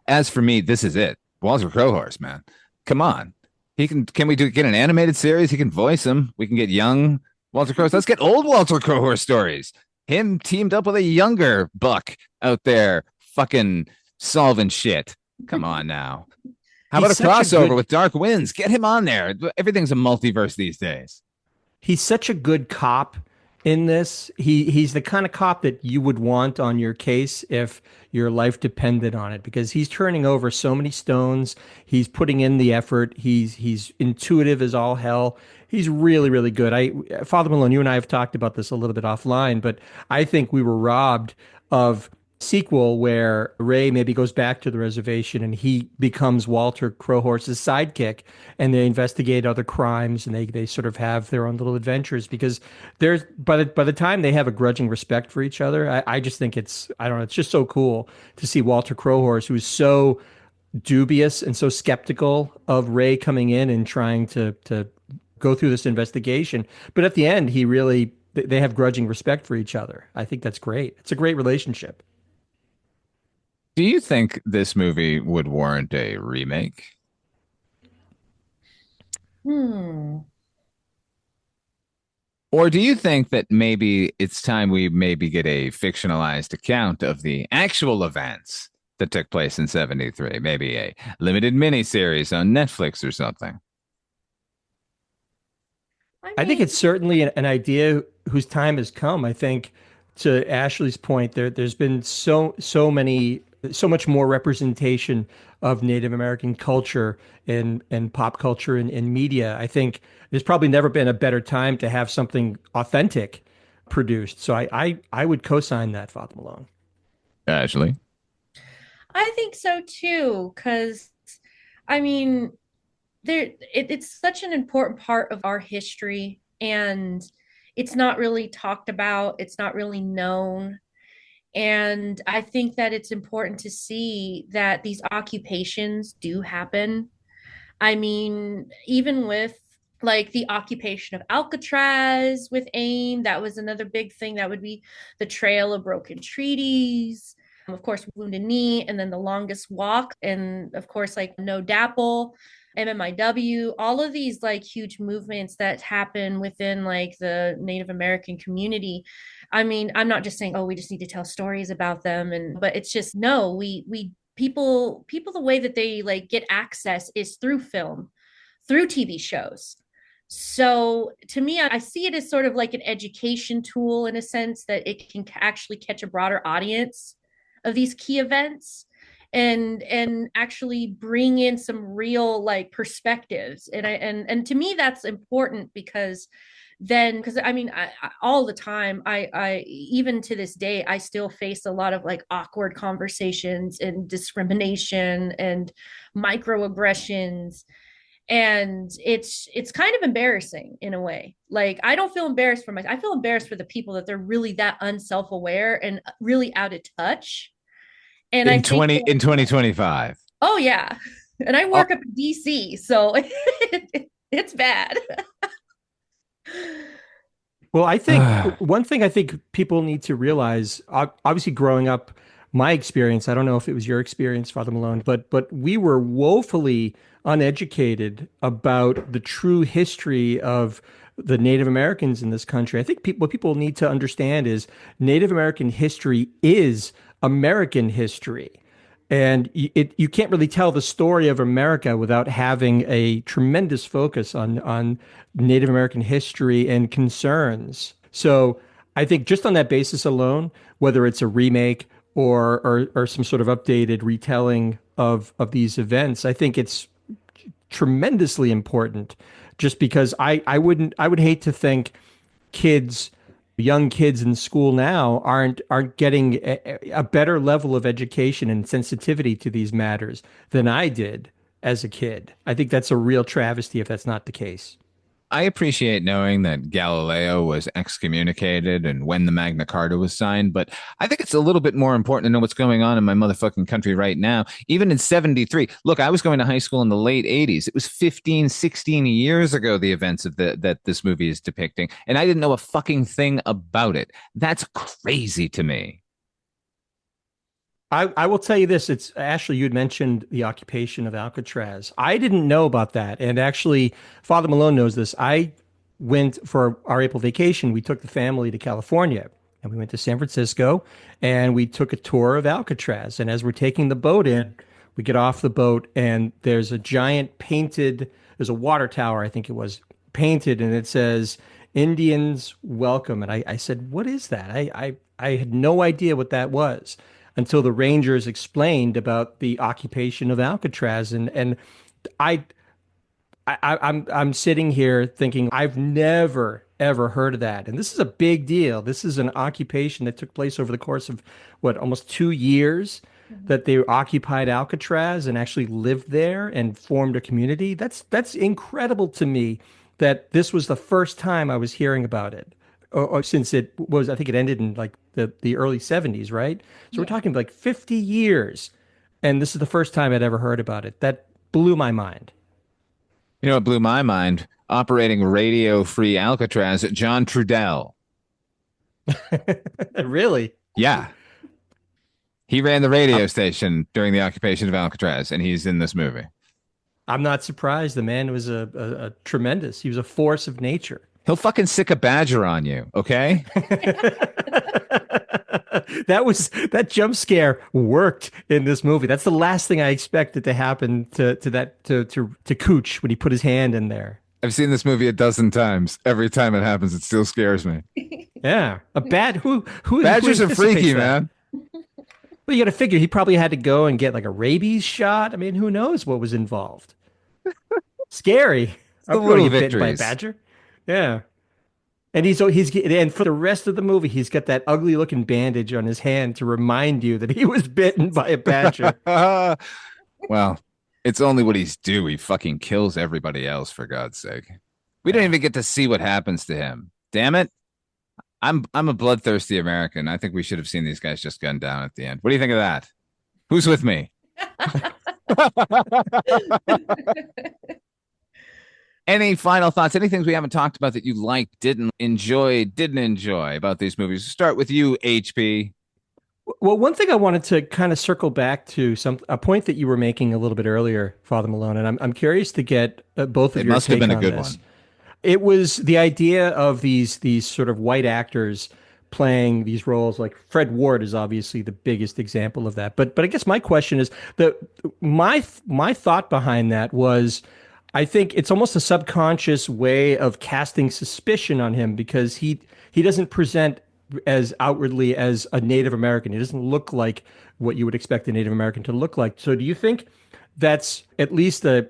As for me, this is it. Walter Crowhorse, man. Come on. Can we get an animated series? He can voice him. We can get young Walter Crowhorse. Let's get old Walter Crowhorse stories. Him teamed up with a younger buck out there fucking solving shit. Come on now. How about a crossover with Dark Winds? Get him on there. Everything's a multiverse these days. He's such a good cop in this. He's the kind of cop that you would want on your case if your life depended on it, because he's turning over so many stones. He's putting in the effort. He's intuitive as all hell. He's really, really good. Father Malone, you and I have talked about this a little bit offline, but I think we were robbed of sequel where Ray maybe goes back to the reservation and he becomes Walter Crowhorse's sidekick, and they investigate other crimes, and they sort of have their own little adventures, because there's by the time they have a grudging respect for each other, I just think it's just so cool to see Walter Crowhorse, who's so dubious and so skeptical of Ray coming in and trying to go through this investigation, but at the end they have grudging respect for each other. I think that's great. It's a great relationship. Do you think this movie would warrant a remake? Hmm. Or do you think that maybe it's time we maybe get a fictionalized account of the actual events that took place in 73? Maybe a limited miniseries on Netflix or something? I think it's certainly an idea whose time has come. I think, to Ashley's point, there's been so much more representation of Native American culture and pop culture and media. I think there's probably never been a better time to have something authentic produced. So I would co-sign that, Father Malone. Ashley? I think so too, because I mean, it's such an important part of our history, and it's not really talked about. It's not really known. And I think that it's important to see that these occupations do happen. I mean, even with like the occupation of Alcatraz with AIM, that was another big thing. That would be the Trail of Broken Treaties, of course, Wounded Knee, and then the Longest Walk, and of course, like No Dapple, MMIW, all of these like huge movements that happen within like the Native American community. I mean, I'm not just saying, oh, we just need to tell stories about them, but it's just no, we people the way that they like get access is through film, through TV shows. So to me, I see it as sort of like an education tool in a sense that it can actually catch a broader audience of these key events and actually bring in some real like perspectives. And to me that's important, because then, because I mean, all the time, I even to this day, I still face a lot of like awkward conversations and discrimination and microaggressions, and it's kind of embarrassing in a way. Like I don't feel embarrassed for myself. I feel embarrassed for the people that they're really that unself-aware and really out of touch. And I think in 2025. Oh yeah, and I work up in DC, so it's bad. Well, I think one thing I think people need to realize, obviously growing up, my experience, I don't know if it was your experience, Father Malone, but we were woefully uneducated about the true history of the Native Americans in this country. I think what people need to understand is Native American history is American history. And you can't really tell the story of America without having a tremendous focus on Native American history and concerns. So I think just on that basis alone, whether it's a remake or some sort of updated retelling of these events, I think it's tremendously important. Just because I would hate to think young kids in school now aren't getting a better level of education and sensitivity to these matters than I did as a kid. I think that's a real travesty if that's not the case. I appreciate knowing that Galileo was excommunicated and when the Magna Carta was signed, but I think it's a little bit more important to know what's going on in my motherfucking country right now. Even in 73, look, I was going to high school in the late 80s. It was 15, 16 years ago, the events of that this movie is depicting, and I didn't know a fucking thing about it. That's crazy to me. I will tell you this. It's Ashley, you had mentioned the occupation of Alcatraz. I didn't know about that. And actually, Father Malone knows this. I went for our April vacation. We took the family to California and we went to San Francisco and we took a tour of Alcatraz. And as we're taking the boat in, we get off the boat and there's a giant there's a water tower, I think it was, painted, and it says, Indians welcome. And I said, what is that? I had no idea what that was until the Rangers explained about the occupation of Alcatraz. And I'm sitting here thinking I've never ever heard of that. And this is a big deal. This is an occupation that took place over the course of almost 2 years, that they occupied Alcatraz and actually lived there and formed a community. That's incredible to me that this was the first time I was hearing about it. Or since I think it ended in like the early 70s, right? So we're talking like 50 years. And this is the first time I'd ever heard about it. That blew my mind. You know what blew my mind? Operating radio-free Alcatraz, John Trudell. Really? Yeah. He ran the radio station during the occupation of Alcatraz, and he's in this movie. I'm not surprised. The man was a tremendous. He was a force of nature. He'll fucking sick a badger on you, okay? That jump scare worked in this movie. That's the last thing I expected to happen to Cooch when he put his hand in there. I've seen this movie 12 times. Every time it happens, it still scares me. Yeah, who badgers are freaky, that? Man. Well, you got to figure he probably had to go and get like a rabies shot. I mean, who knows what was involved? Scary. I'm going to get bitten by a badger. Yeah. And and for the rest of the movie, he's got that ugly looking bandage on his hand to remind you that he was bitten by a badger. Well, it's only what he's due. He fucking kills everybody else, for God's sake. We don't even get to see what happens to him. Damn it. I'm a bloodthirsty American. I think we should have seen these guys just gunned down at the end. What do you think of that? Who's with me? Any final thoughts? Any things we haven't talked about that you liked, didn't enjoy about these movies? Start with you, HP. Well, one thing I wanted to kind of circle back to a point that you were making a little bit earlier, Father Malone, and I'm curious to get both of your take on this. It must have been a good one. It was the idea of these sort of white actors playing these roles. Like Fred Ward is obviously the biggest example of that. But I guess my question is my thought behind that was, I think it's almost a subconscious way of casting suspicion on him because he doesn't present as outwardly as a Native American. He doesn't look like what you would expect a Native American to look like. So do you think that's at least a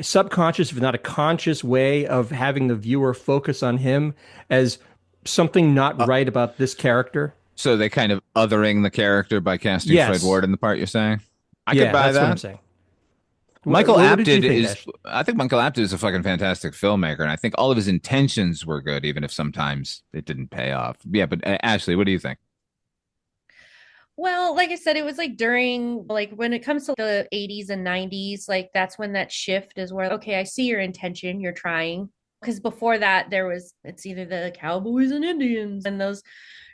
subconscious, if not a conscious way of having the viewer focus on him as something not right about this character? So they kind of othering the character by casting Fred Ward in the part, you're saying? I could buy that's that. What I'm saying. Michael Apted is, I think Michael Apted is a fucking fantastic filmmaker, and I think all of his intentions were good, even if sometimes it didn't pay off. Yeah, but Ashly, what do you think? Well, like I said, it was like during, like when it comes to the 80s and 90s, like that's when that shift is where, okay, I see your intention, you're trying. Because before that, it's either the cowboys and Indians and those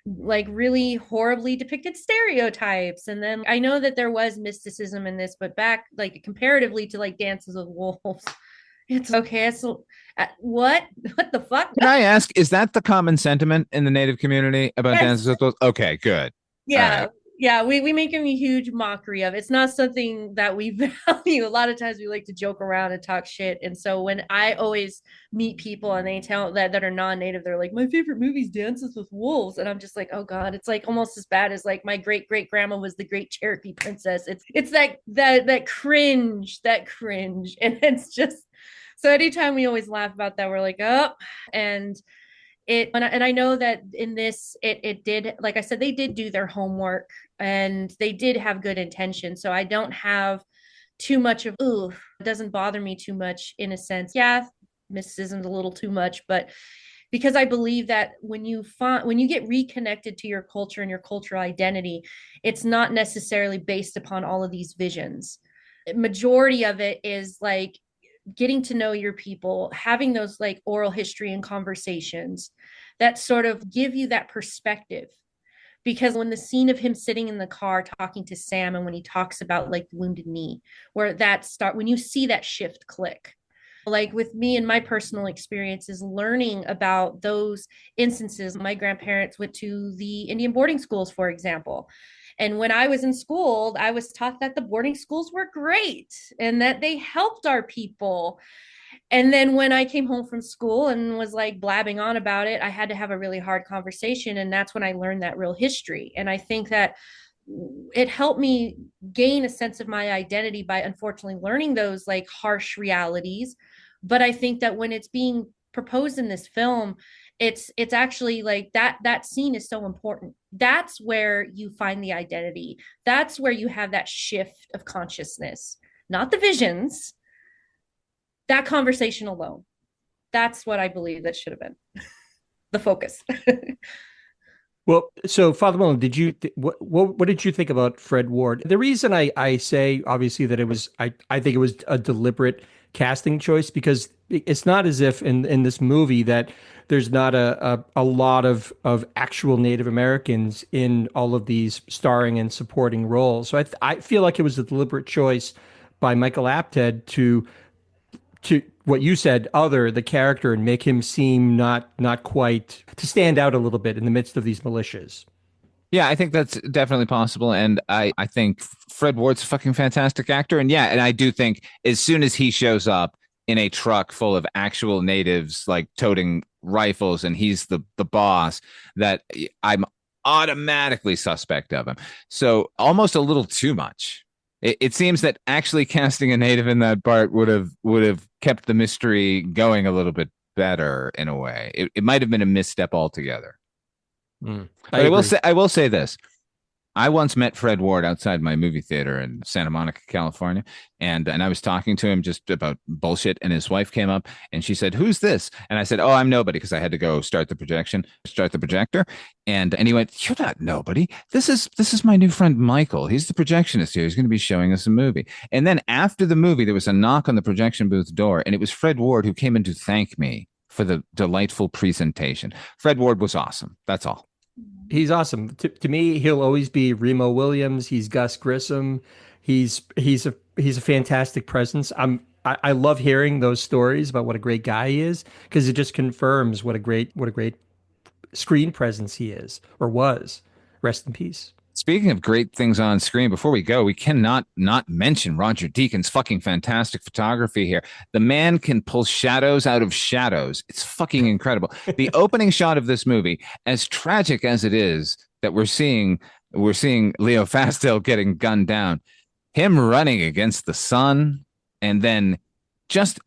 like really horribly depicted stereotypes. And then I know that there was mysticism in this, but back like comparatively to like Dances with Wolves, it's okay. So what the fuck? Can I ask, is that the common sentiment in the Native community about Dances with Wolves? Okay, good. Yeah. Yeah, we make a huge mockery of it. It's not something that we value. A lot of times we like to joke around and talk shit. And so when I always meet people and they tell that are non-native, they're like, my favorite movie is Dances with Wolves. And I'm just like, oh God, it's like almost as bad as like my great grandma was the great Cherokee princess. It's that cringe. And it's just, so anytime we always laugh about that, we're like, oh, and I know that in this, it did, like I said, they did do their homework and they did have good intention. So I don't have too much of, it doesn't bother me too much in a sense. Yeah, mysticism's a little too much, but because I believe that when you get reconnected to your culture and your cultural identity, it's not necessarily based upon all of these visions. Majority of it is like getting to know your people, having those like oral history and conversations that sort of give you that perspective. Because when the scene of him sitting in the car talking to Sam, and when he talks about like the wounded knee, when you see that shift click, like with me and my personal experiences learning about those instances, my grandparents went to the Indian boarding schools, for example. And when I was in school, I was taught that the boarding schools were great and that they helped our people. And then when I came home from school and was like blabbing on about it, I had to have a really hard conversation. And that's when I learned that real history. And I think that it helped me gain a sense of my identity by unfortunately learning those like harsh realities. But I think that when it's being proposed in this film, it's actually like that scene is so important. That's where you find the identity. That's where you have that shift of consciousness, not the visions, that conversation alone. That's what I believe that should have been the focus. Well, so Father Malone, what did you think about Fred Ward? The reason I say obviously that it was, I think it was a deliberate casting choice, because it's not as if in this movie that there's not a lot of actual Native Americans in all of these starring and supporting roles. So I feel like it was a deliberate choice by Michael Apted to what you said, other the character, and make him seem not quite, to stand out a little bit in the midst of these militias. Yeah, I think that's definitely possible. And I think Fred Ward's a fucking fantastic actor. And yeah, and I do think as soon as he shows up in a truck full of actual natives, like toting rifles, and he's the boss, that I'm automatically suspect of him. So almost a little too much. It seems that actually casting a native in that part would have kept the mystery going a little bit better in a way. It might have been a misstep altogether. But I will say this. I once met Fred Ward outside my movie theater in Santa Monica, California, and I was talking to him just about bullshit, and his wife came up and she said, "Who's this?" And I said, "Oh, I'm nobody," because I had to go start the projector. And he went, "You're not nobody. This is my new friend Michael. He's the projectionist here. He's going to be showing us a movie." And then after the movie, there was a knock on the projection booth door, and it was Fred Ward who came in to thank me for the delightful presentation. Fred Ward was awesome. That's all. He's awesome. To me, he'll always be Remo Williams. He's Gus Grissom. He's a fantastic presence. I love hearing those stories about what a great guy he is, because it just confirms what a great screen presence he is, or was. Rest in peace. Speaking of great things on screen, before we go, we cannot not mention Roger Deakins' fucking fantastic photography here. The man can pull shadows out of shadows. It's fucking incredible. The opening shot of this movie, as tragic as it is that we're seeing Leo Fastel getting gunned down, him running against the sun, and then just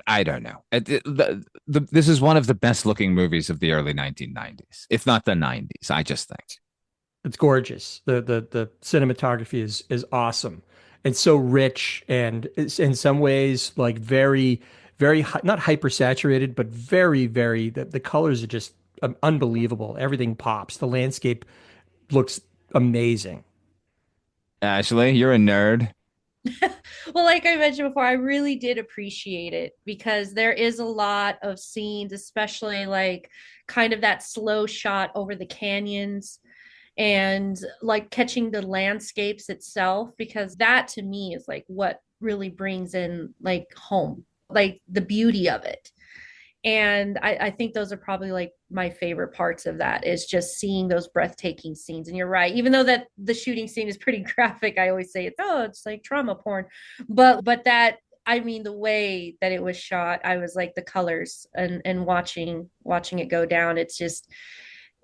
I don't know. This is one of the best looking movies of the early 1990s, if not the 90s. I just think. It's gorgeous. The cinematography is awesome. It's so rich, and it's in some ways like very, very not hyper saturated, but very, very. The colors are just unbelievable. Everything pops. The landscape looks amazing. Ashly, you're a nerd. Well, like I mentioned before, I really did appreciate it, because there is a lot of scenes, especially like kind of that slow shot over the canyons, and like catching the landscapes itself, because that to me is like what really brings in like home, like the beauty of it. And I think those are probably like my favorite parts of that, is just seeing those breathtaking scenes. And you're right, even though that the shooting scene is pretty graphic, I always say it's like trauma porn, but that, I mean, the way that it was shot, I was like, the colors and watching it go down, it's just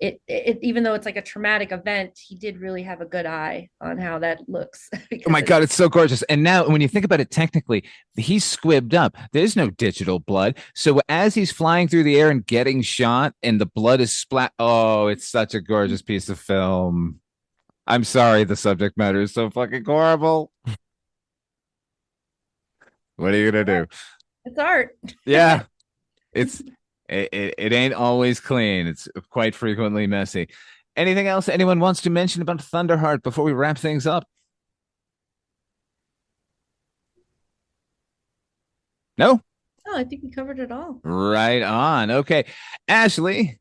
it even though it's like a traumatic event, he did really have a good eye on how that looks. Oh my God, it's so gorgeous. And now when you think about it technically, he's squibbed up. There's no digital blood. So as he's flying through the air and getting shot and the blood is splat, oh, it's such a gorgeous piece of film. I'm sorry, the subject matter is so fucking horrible. What are you gonna do? It's art. Yeah. It ain't always clean. It's quite frequently messy. Anything else anyone wants to mention about Thunderheart before we wrap things up? No? Oh, I think we covered it all. Right on. Okay. Ashly,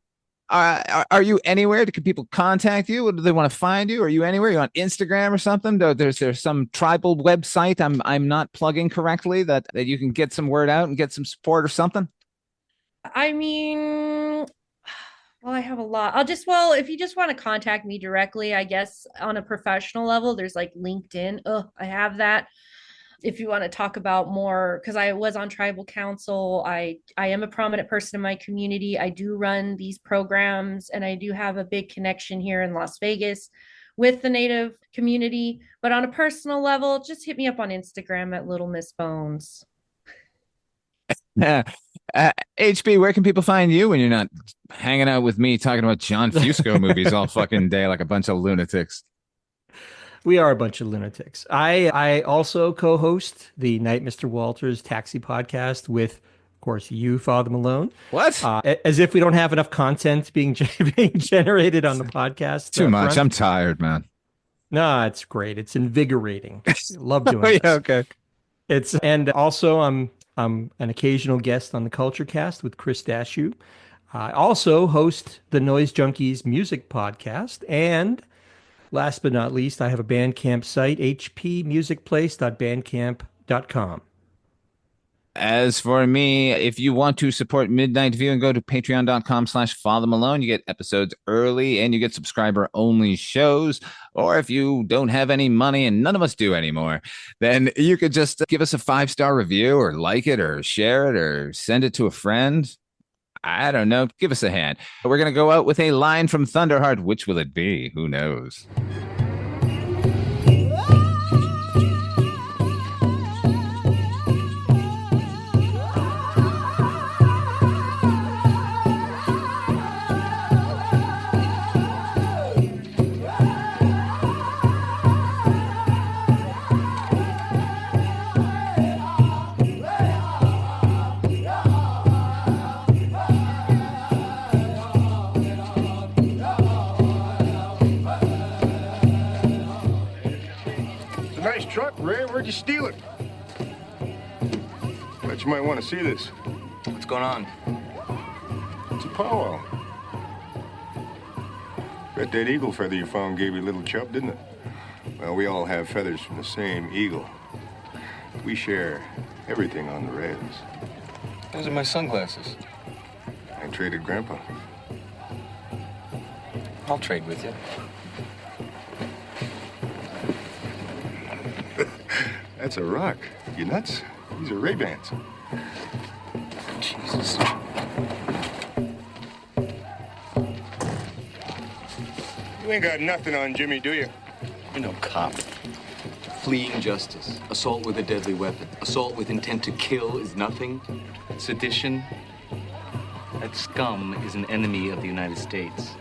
are you anywhere? Can people contact you? Do they want to find you? Are you anywhere? Are you on Instagram or something? There's some tribal website I'm not plugging correctly that you can get some word out and get some support or something? I mean, well, I have a lot. If you just want to contact me directly, I guess on a professional level, there's like LinkedIn. I have that. If you want to talk about more, because I was on tribal council, I am a prominent person in my community. I do run these programs, and I do have a big connection here in Las Vegas with the Native community. But on a personal level, just hit me up on Instagram at Little Miss Bones. HB, where can people find you when you're not hanging out with me talking about John Fusco movies all fucking day like a bunch of lunatics? We are a bunch of lunatics. I also co-host the Night Mr. Walters Taxi podcast with, of course, you, Father Malone. What? As if we don't have enough content being generated on the podcast. Too much. I'm tired, man. No, it's great. It's invigorating. Love doing it. Yeah, okay. And also I'm an occasional guest on the Culture Cast with Chris Dashew. I also host the Noise Junkies music podcast. And last but not least, I have a Bandcamp site, hpmusicplace.bandcamp.com. As for me, if you want to support Midnight Viewing, go to patreon.com/Father Malone. You get episodes early and you get subscriber-only shows. Or if you don't have any money, and none of us do anymore, then you could just give us a 5-star review or like it or share it or send it to a friend. I don't know. Give us a hand. We're going to go out with a line from Thunderheart. Which will it be? Who knows? Truck, Ray, where'd you steal it? Bet you might want to see this. What's going on? It's a powwow. Bet that eagle feather you found gave you a little chub, didn't it? Well, we all have feathers from the same eagle. We share everything on the Reds. Those are my sunglasses. I traded Grandpa. I'll trade with you. That's a rock. You nuts? These are Ray-Bans. Jesus. You ain't got nothing on Jimmy, do you? You're no cop. Fleeing justice, assault with a deadly weapon, assault with intent to kill is nothing. Sedition, that scum is an enemy of the United States.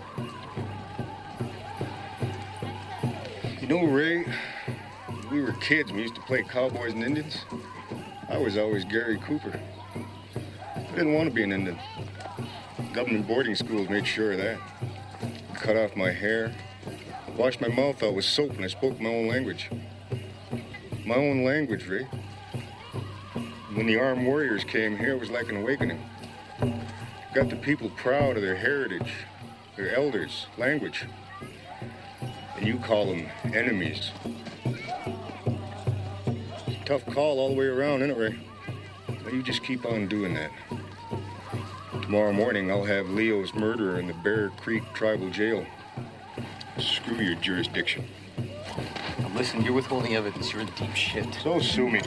You know, Ray, when we were kids, we used to play cowboys and Indians. I was always Gary Cooper. I didn't want to be an Indian. Government boarding schools made sure of that. Cut off my hair, washed my mouth out with soap, and I spoke my own language. My own language, Ray. When the armed warriors came here, it was like an awakening. Got the people proud of their heritage, their elders, language. And you call them enemies. Tough call all the way around, isn't it, Ray? Now you just keep on doing that. Tomorrow morning, I'll have Leo's murderer in the Bear Creek Tribal Jail. Screw your jurisdiction. Now listen, you're withholding evidence. You're in deep shit. So sue me.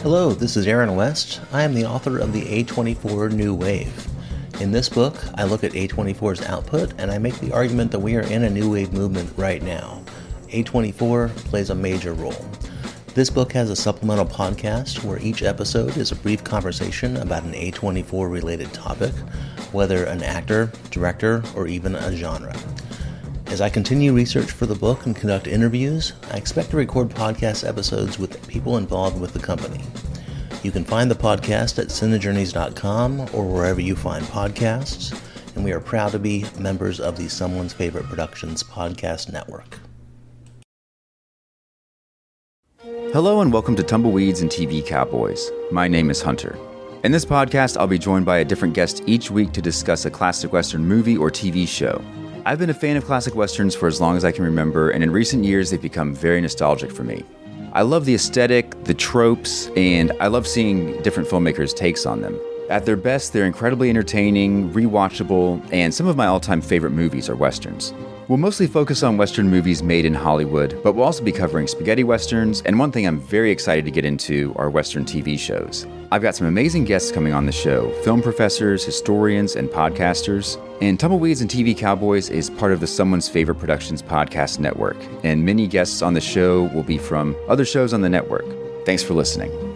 Hello, this is Aaron West. I am the author of the A24 New Wave. In this book, I look at A24's output and I make the argument that we are in a new wave movement right now. A24 plays a major role. This book has a supplemental podcast where each episode is a brief conversation about an A24 related topic, whether an actor, director, or even a genre. As I continue research for the book and conduct interviews, I expect to record podcast episodes with people involved with the company. You can find the podcast at cinejourneys.com or wherever you find podcasts, and we are proud to be members of the Someone's Favorite Productions podcast network. Hello and welcome to Tumbleweeds and TV Cowboys. My name is Hunter. In this podcast, I'll be joined by a different guest each week to discuss a classic Western movie or TV show. I've been a fan of classic Westerns for as long as I can remember, and in recent years, they've become very nostalgic for me. I love the aesthetic, the tropes, and I love seeing different filmmakers' takes on them. At their best, they're incredibly entertaining, rewatchable, and some of my all-time favorite movies are Westerns. We'll mostly focus on Western movies made in Hollywood, but we'll also be covering spaghetti Westerns, and one thing I'm very excited to get into are Western TV shows. I've got some amazing guests coming on the show, film professors, historians, and podcasters. And Tumbleweeds and TV Cowboys is part of the Someone's Favorite Productions podcast network, and many guests on the show will be from other shows on the network. Thanks for listening.